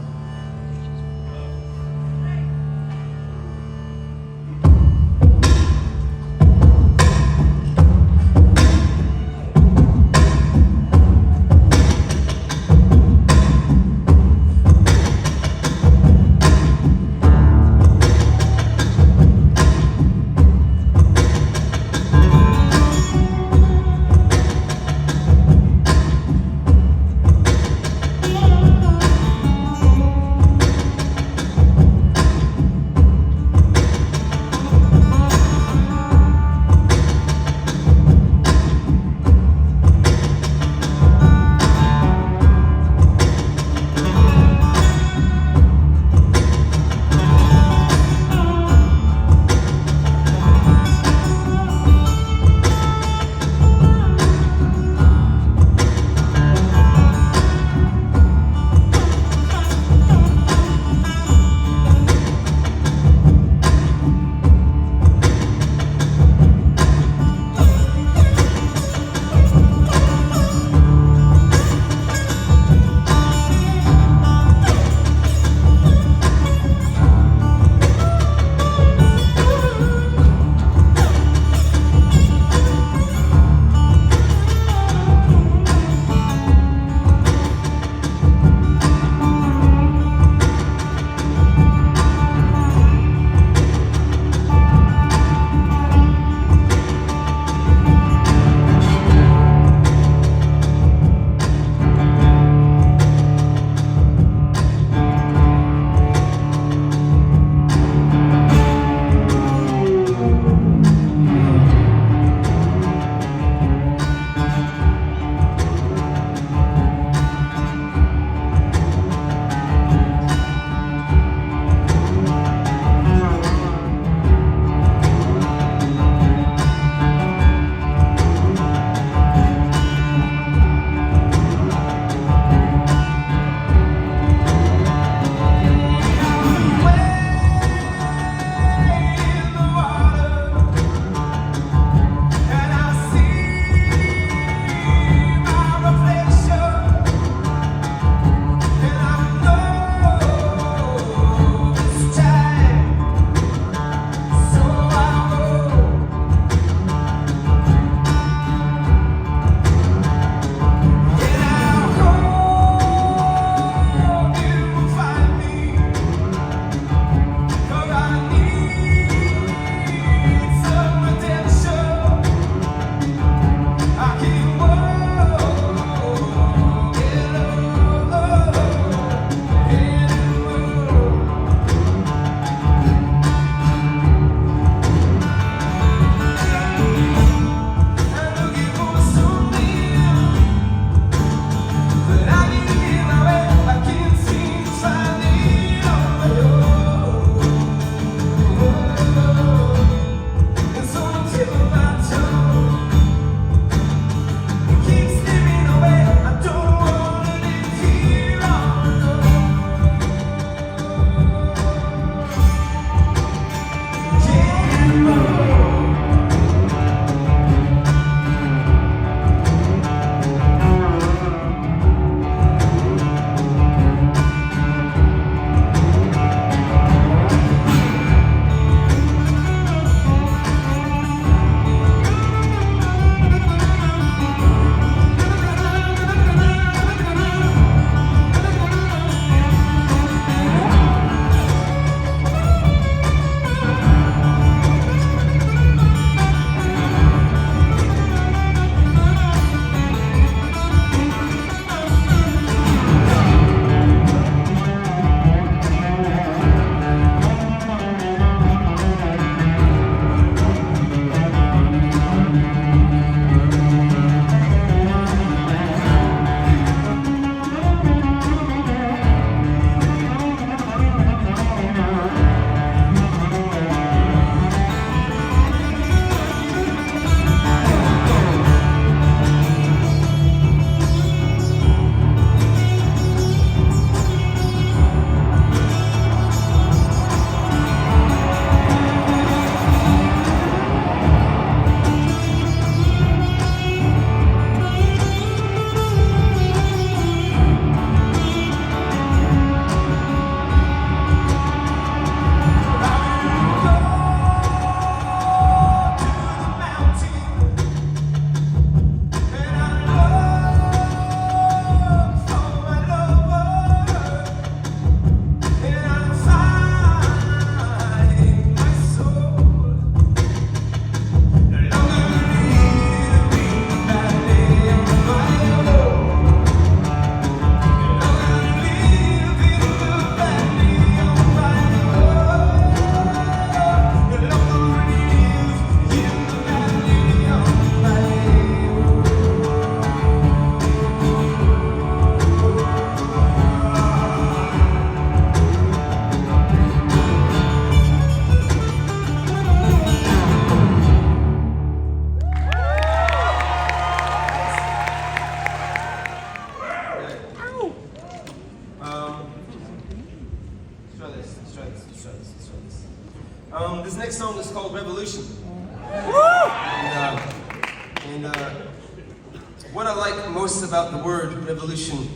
what I like most about the word revolution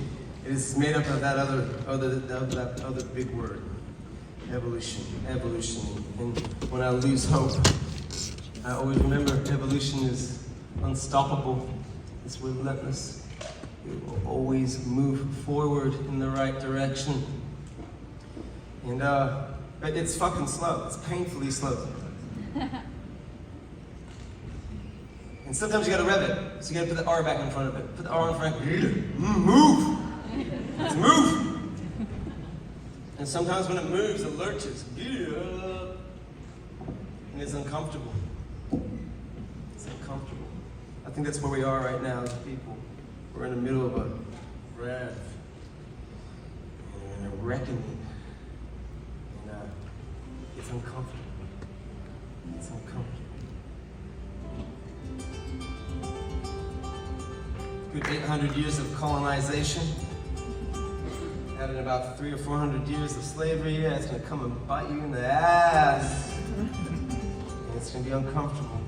is made up of that other big word, evolution. And when I lose hope, I always remember evolution is unstoppable. It's relentless. It will always move forward in the right direction. And but it's fucking slow. It's painfully slow. And sometimes you gotta rev it. So you gotta put the R back in front of it. Put the R in front. Move! Let's move! And sometimes when it moves, it lurches. And it's uncomfortable. It's uncomfortable. I think that's where we are right now as people. We're in the middle of a rev. And a reckoning. And it's uncomfortable. It's uncomfortable. Good 800 years of colonization. Added about 300 or 400 years of slavery. Yeah, it's gonna come and bite you in the ass. And it's gonna be uncomfortable.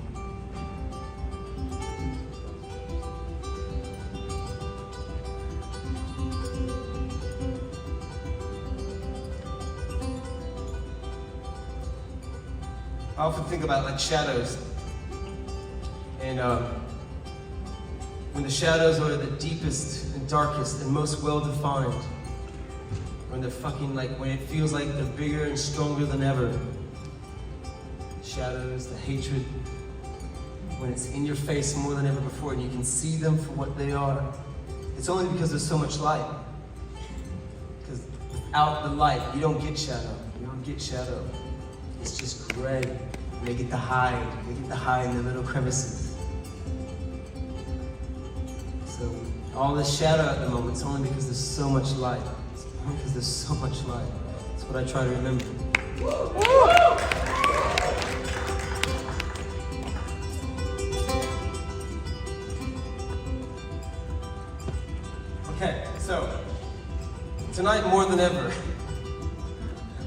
I often think about like shadows. And when the shadows are the deepest and darkest and most well-defined, when they're fucking like, when it feels like they're bigger and stronger than ever. Shadows, the hatred, when it's in your face more than ever before and you can see them for what they are. It's only because there's so much light. Because without the light, you don't get shadow. You don't get shadow. It's just gray. And they get to hide. They get to hide in the little crevices. So all this shadow at the moment, it's only because there's so much light. It's only because there's so much light. That's what I try to remember. Okay, so tonight more than ever,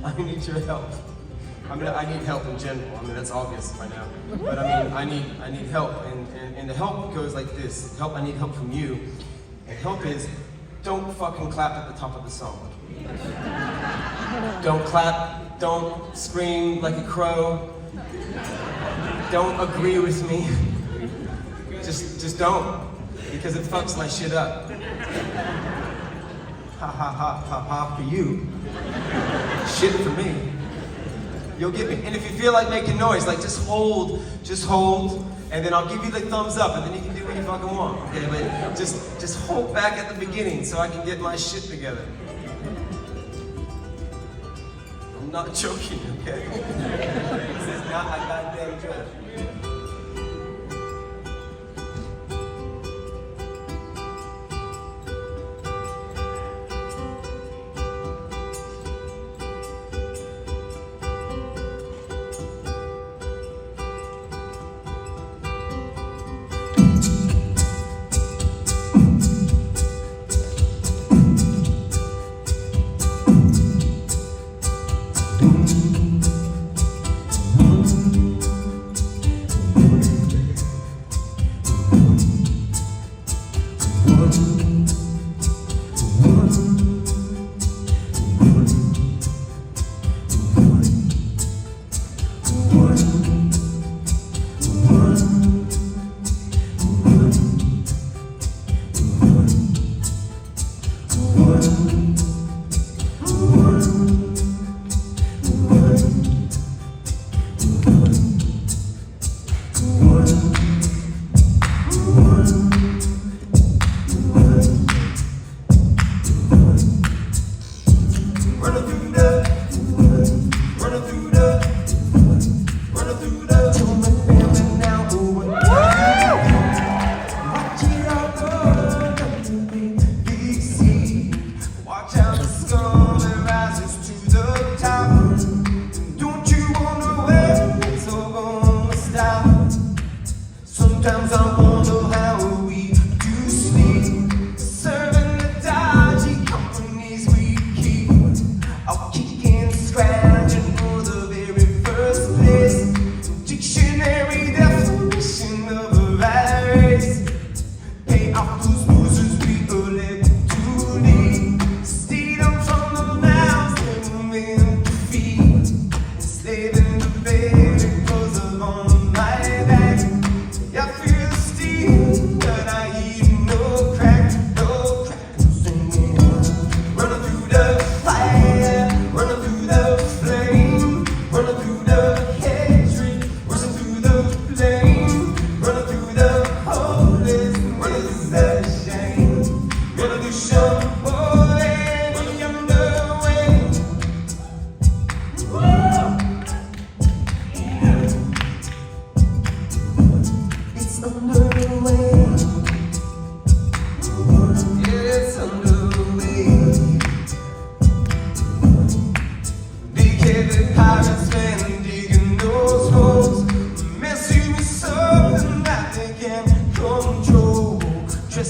I need your help. I mean, I need help in general. I mean, that's obvious by now. But I mean, I need help, and the help goes like this. Help, I need help from you. And help is, don't fucking clap at the top of the song. Don't clap, don't scream like a crow. Don't agree with me. Just don't, because it fucks my shit up. Ha ha ha ha ha for you. Shit for me. You'll get me. And if you feel like making noise, like just hold, and then I'll give you the thumbs up, and then you can do what you fucking want. Okay, but just hold back at the beginning so I can get my shit together. I'm not joking, okay? This is not a goddamn joke.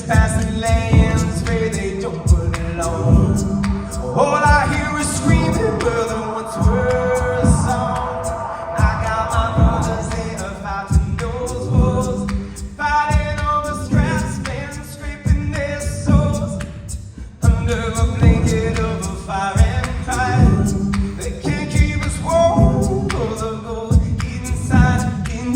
trespassing lands where they don't belong. All I hear is screaming, where there once were a song. I got my brothers, they are fighting those wars, fighting on the scraps and scraping their souls under a blanket of a fire and pride. They can't keep us warm, for the gold inside the thing.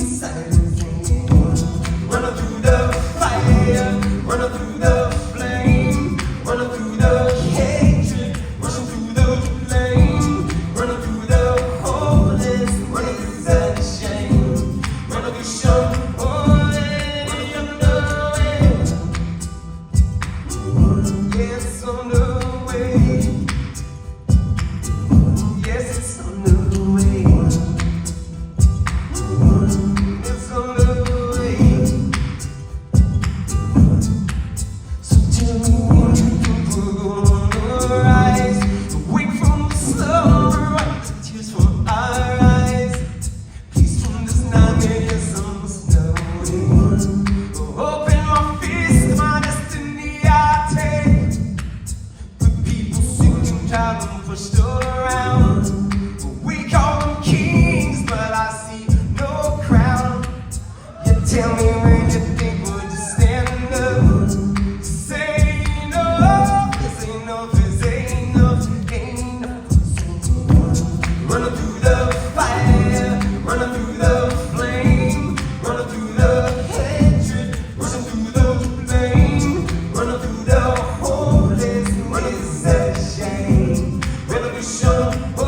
Running through the fire, running through the flame, running through the hatred, rushing through the flame, running through the hopeless, running through the shame, running through shame, oh, yeah, underway. Yes, on the way. Yes, it's on the way. It's on the way. So tell me when you gonna rise, awake from the slumber, wipe the tears from our eyes. Peace from this nightmare, yes, I'm snowing. Open my fist, my destiny I take. With people sick and tired and pushed around. We call them kings, but I see no crown. You tell me when you think we're just standing up. Say enough, this ain't enough, this ain't enough, ain't enough. Running through the fire, running through the flame, running through the hatred, rushing through the flame, running through the hopeless, running through the shame, revolution, oh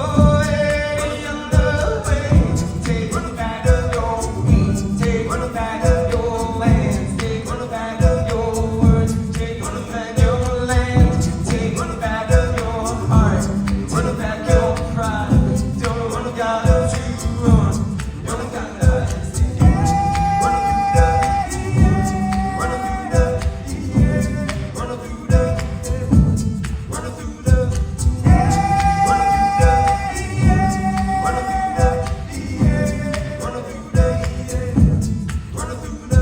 yeah, underway. Take one back of your feet, take one back of your lands, take one back of your words, take one back your land, take one back of your heart, one back your pride. Don't wanna gotta to run, don't gotta hesitate. Running through the, running through the, running through the, running through the, running through the, running through the,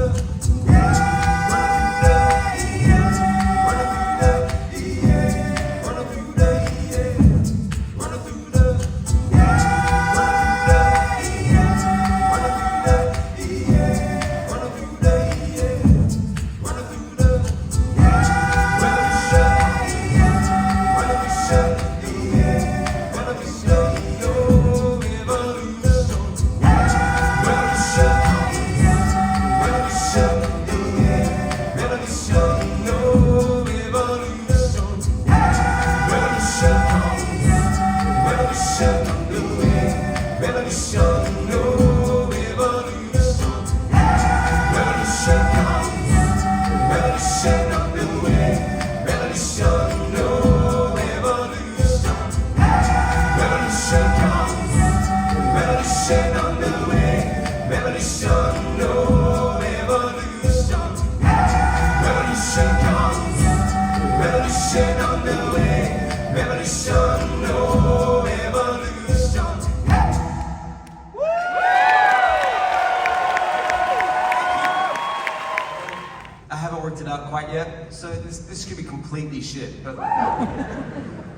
I haven't worked it out quite yet, so this could be completely shit, but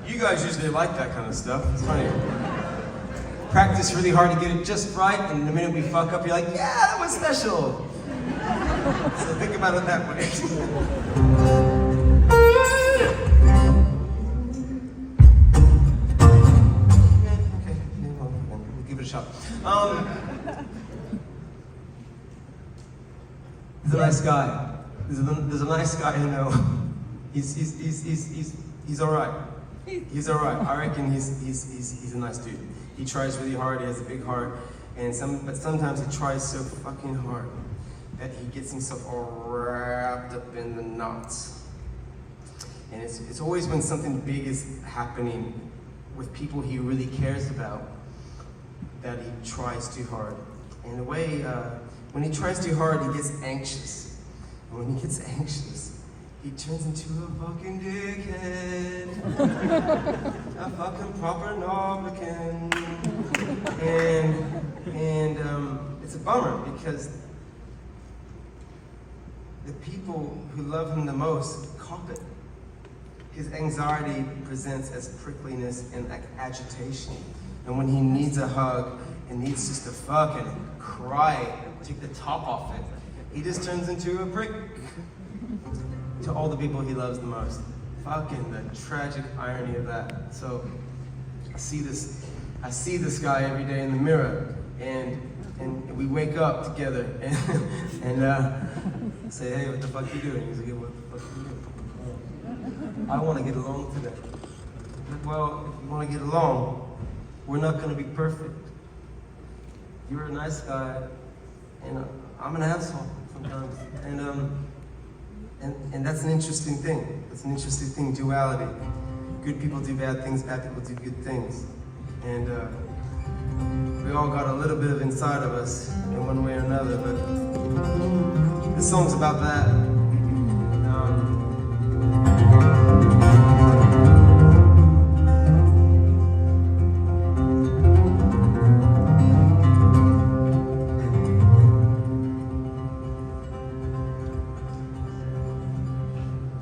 you guys usually like that kind of stuff. It's funny. Practice really hard to get it just right, and the minute we fuck up, you're like, yeah, that was special. So think about it that way. Okay, we'll give it a shot. He's a nice guy. There's a nice guy I know. He's all right. He's all right. I reckon he's a nice dude. He tries really hard. He has a big heart, but sometimes he tries so fucking hard that he gets himself all wrapped up in the knots. And it's always when something big is happening with people he really cares about that he tries too hard. And the way when he tries too hard, he gets anxious. And when he gets anxious, he turns into a fucking dickhead. A fucking proper Norblican. And it's a bummer because the people who love him the most cop it. His anxiety presents as prickliness and like agitation. And when he needs a hug and needs just to fucking cry, take the top off it, he just turns into a prick. To all the people he loves the most. Fucking the tragic irony of that. So I see this guy every day in the mirror, and we wake up together and say, hey, what the fuck you doing? He's like, yeah, what the fuck you doing? I want to get along today. I'm like, well, if you want to get along, we're not going to be perfect. You're a nice guy, and I'm an asshole sometimes. And that's an interesting thing. That's an interesting thing, duality. Good people do bad things, bad people do good things. And we all got a little bit of inside of us in one way or another, but this song's about that.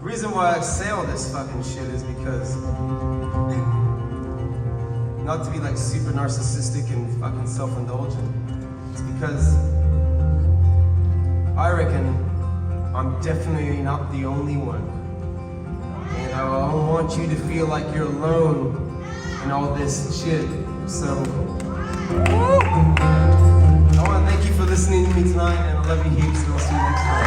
The reason why I say all this fucking shit is because, not to be like super narcissistic and fucking self-indulgent, it's because I reckon I'm definitely not the only one. And I don't want you to feel like you're alone in all this shit. So, I want to thank you for listening to me tonight, and I love you heaps, and I'll see you next time.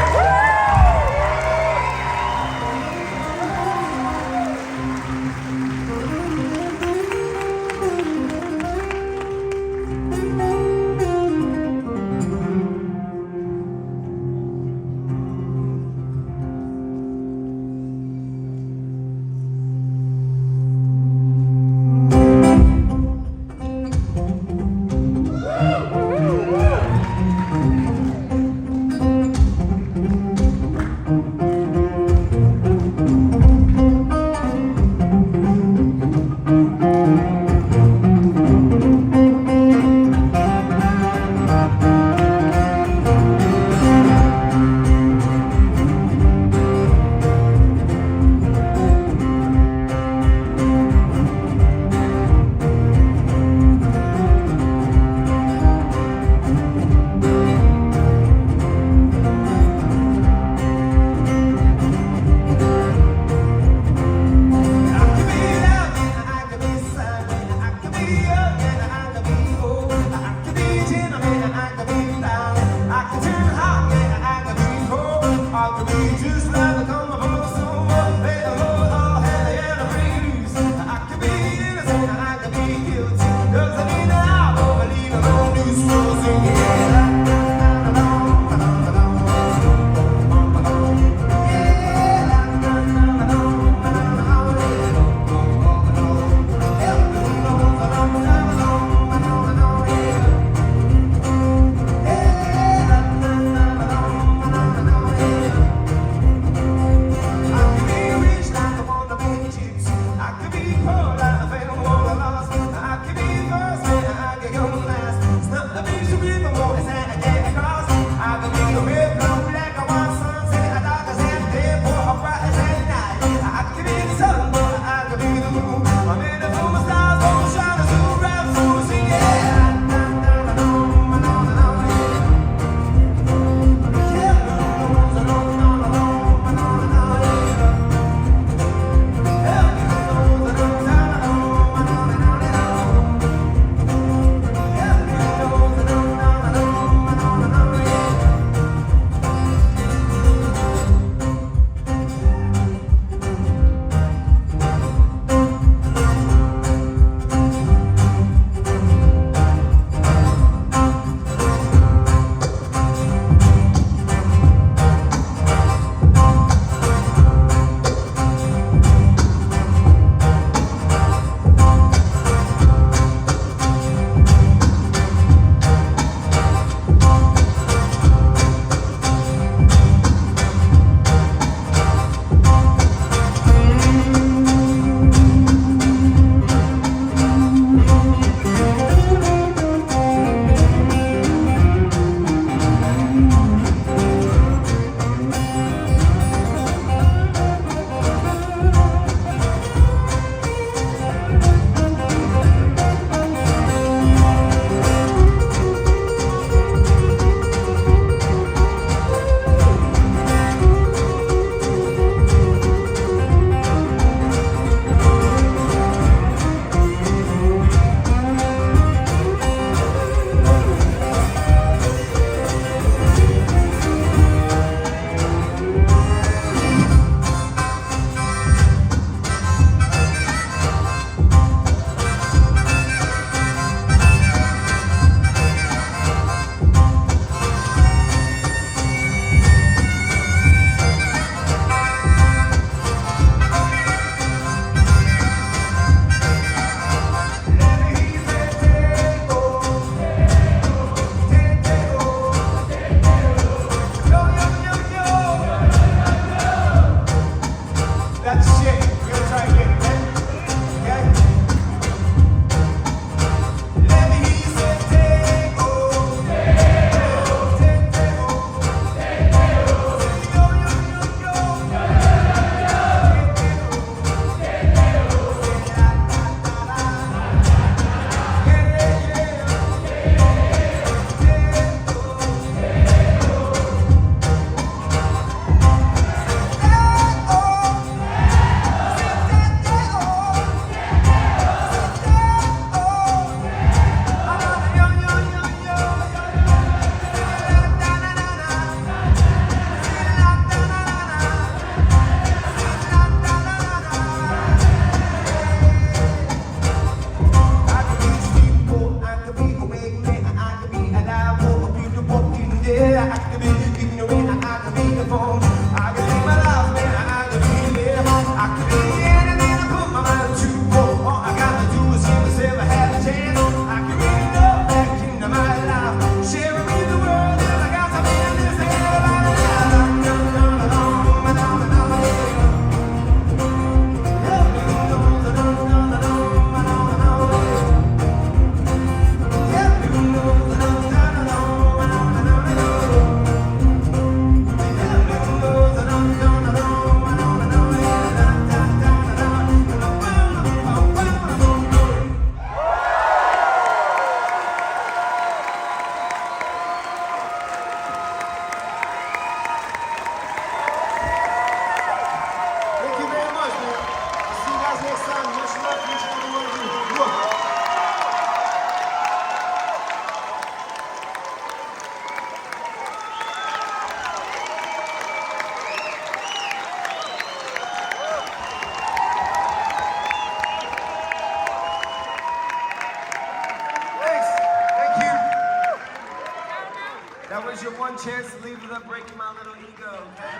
one chance to leave without breaking my little ego, okay?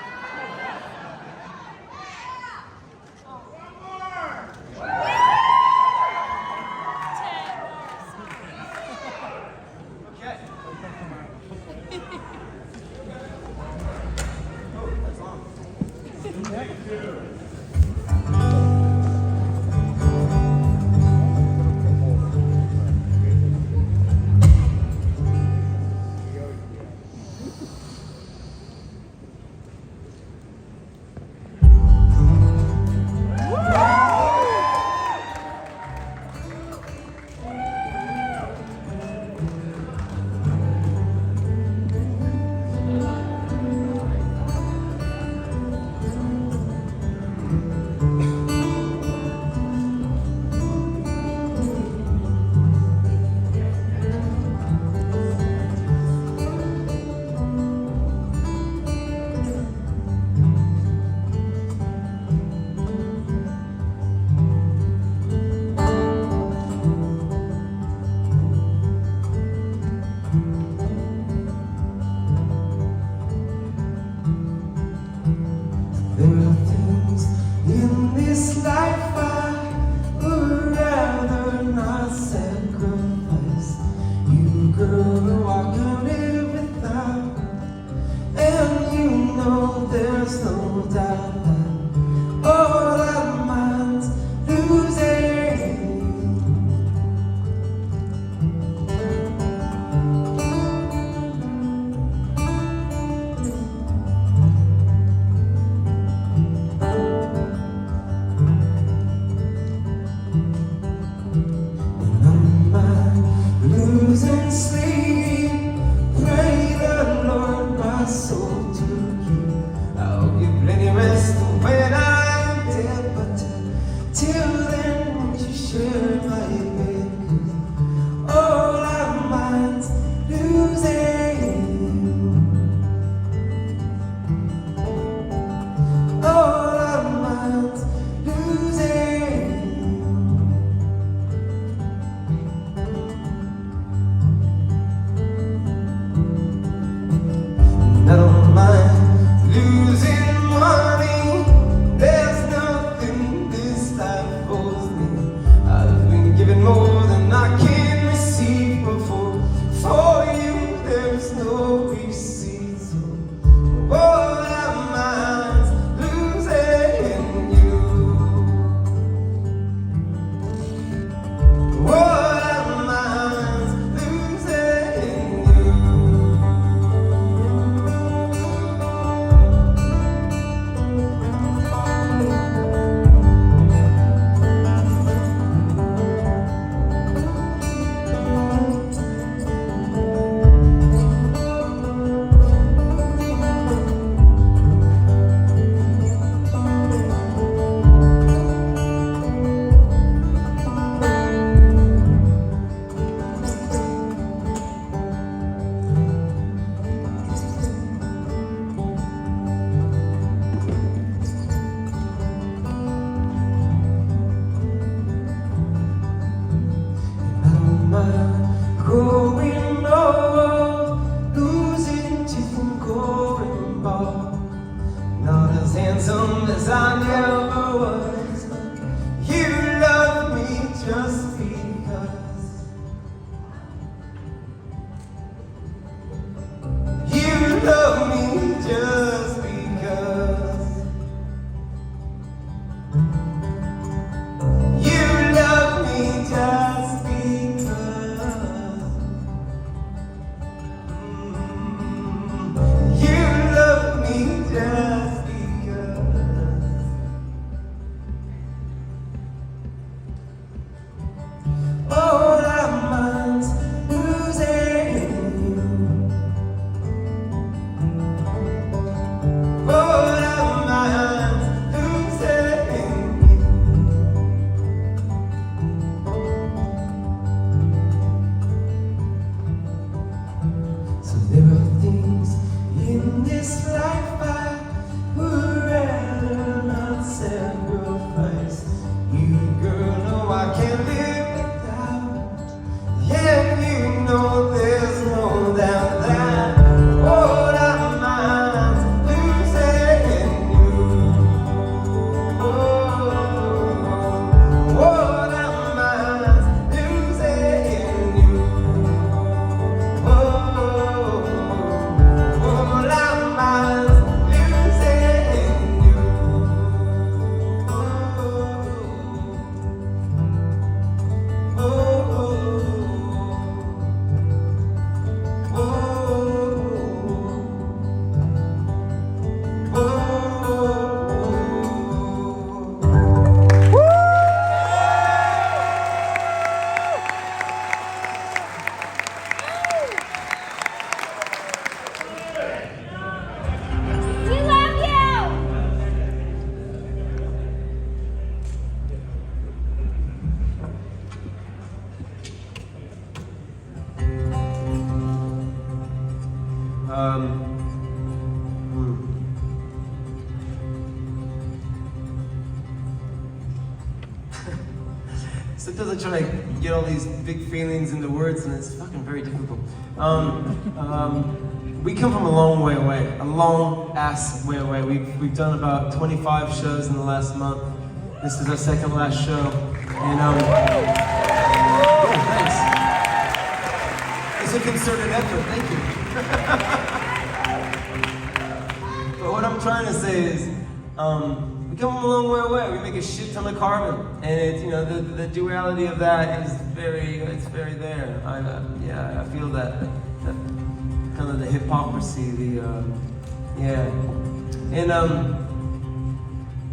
Okay. Oh, that's long. There are things in this life I would rather not sacrifice. You, girl, are walking live without, and you know there's no doubt that all our minds losing. Losing sleep, pray the Lord my soul to keep. I'll give plenty rest when I'm dead, but till then, won't you share my bed? 'Cause all our minds losing, all our minds losing. I don't mind losing money. There's nothing this life owes me. I've been given more than I can receive, but for you there's no receipt. So all our minds losing you. All our minds losing you. Growing old, losing teeth and growing bald. Not as handsome as I never was. You love me just because. You love me just because. You love me just because. You love me just because. Sometimes I try to get all these big feelings into words, and it's fucking very difficult. We come from a long way away, a long ass way away. We've done about 25 shows in the last month. This is our second last show, and yeah, thanks. It's a concerted effort. Thank you. But what I'm trying to say is, we come from a long way away. We make a shit ton of carbon, and it's, you know, the duality of that is very there. I feel that kind of the hypocrisy,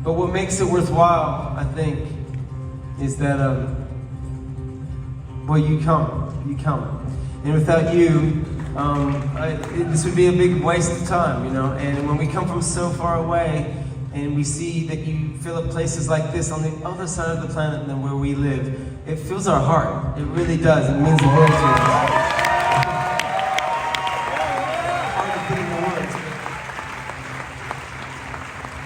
but what makes it worthwhile, I think, is that well, you come, and without you, this would be a big waste of time, you know. And when we come from so far away, and we see that you fill up places like this on the other side of the planet than where we live, it fills our heart. It really does. It means the world to us. Hard to put into words.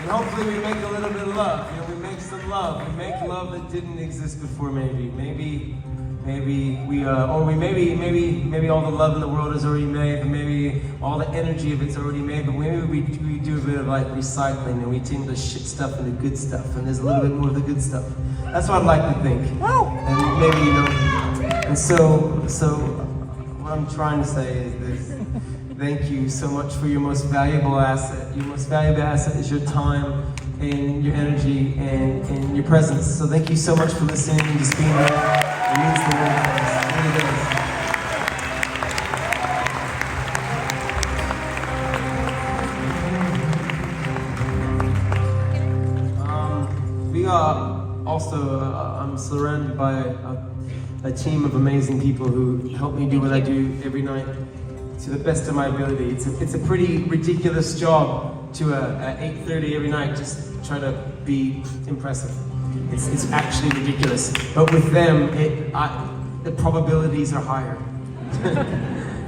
And hopefully we make a little bit of love. You know, we make some love. We make love that didn't exist before. Maybe we maybe all the love in the world is already made, but maybe all the energy of it's already made, but maybe we do a bit of like recycling, and we turn the shit stuff into good stuff, and there's a little bit more of the good stuff. That's what I'd like to think. And maybe, you know, and so what I'm trying to say is this: thank you so much for your most valuable asset. Your most valuable asset is your time and your energy and your presence. So thank you so much for listening and just being there. It means the world to us. It really does. We are also, I'm surrounded by a team of amazing people who help me do what I do every night to the best of my ability. It's a pretty ridiculous job to at 8:30 every night just try to be impressive. It's actually ridiculous, but with them, the probabilities are higher.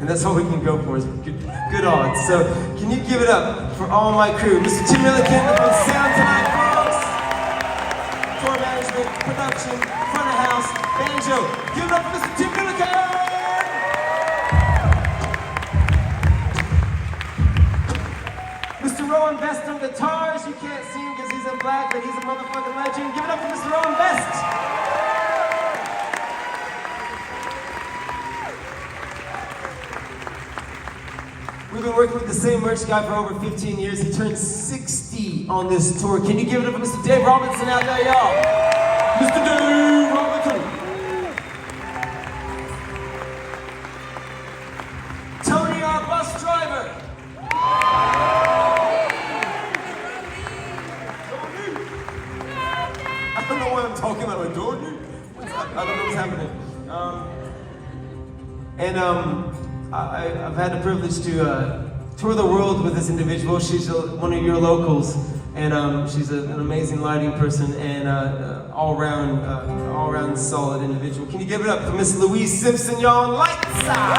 And that's all we can go for, is good odds. So can you give it up for all my crew? Mr. Tim Milliken on sound tonight, folks. Tour management, production, front of house, banjo. Give it up for Mr. Tim Milliken! Mr. Rowan Best on guitars. You can't see him because he's in black, but he's a motherfucking legend. Give it up for Mr. Rowan Best! We've been working with the same merch guy for over 15 years. He turned 60 on this tour. Can you give it up for Mr. Dave Robinson out there, y'all? Mr. Dave Robinson! Tony, our bus driver! I don't know what I'm talking about, like, don't you? I don't know what's happening. I've had the privilege to tour the world with this individual. She's one of your locals, and she's an amazing lighting person and all-round solid individual. Can you give it up for Miss Louise Simpson, y'all, on lights out?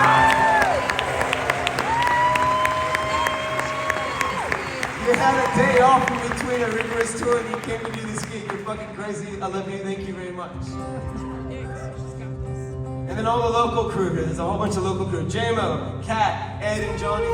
You had a day off in between a rigorous tour and you came to do this gig. You're fucking crazy. I love you. Thank you very much. And then all the local crew here. There's a whole bunch of local crew. J-Mo, Kat, Ed, and Johnny.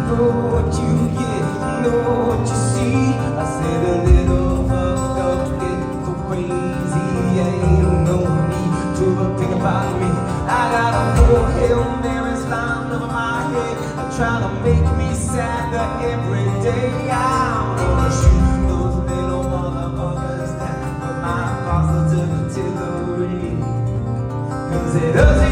know what you get, know what you see. I said a little fucked up, get go crazy. Ain't no need to think about me. I got a whole Hail Mary's lying over my head, trying to make me sadder every day. I wanna shoot those little motherfuckers that put my positivity to the ring, 'cause it doesn't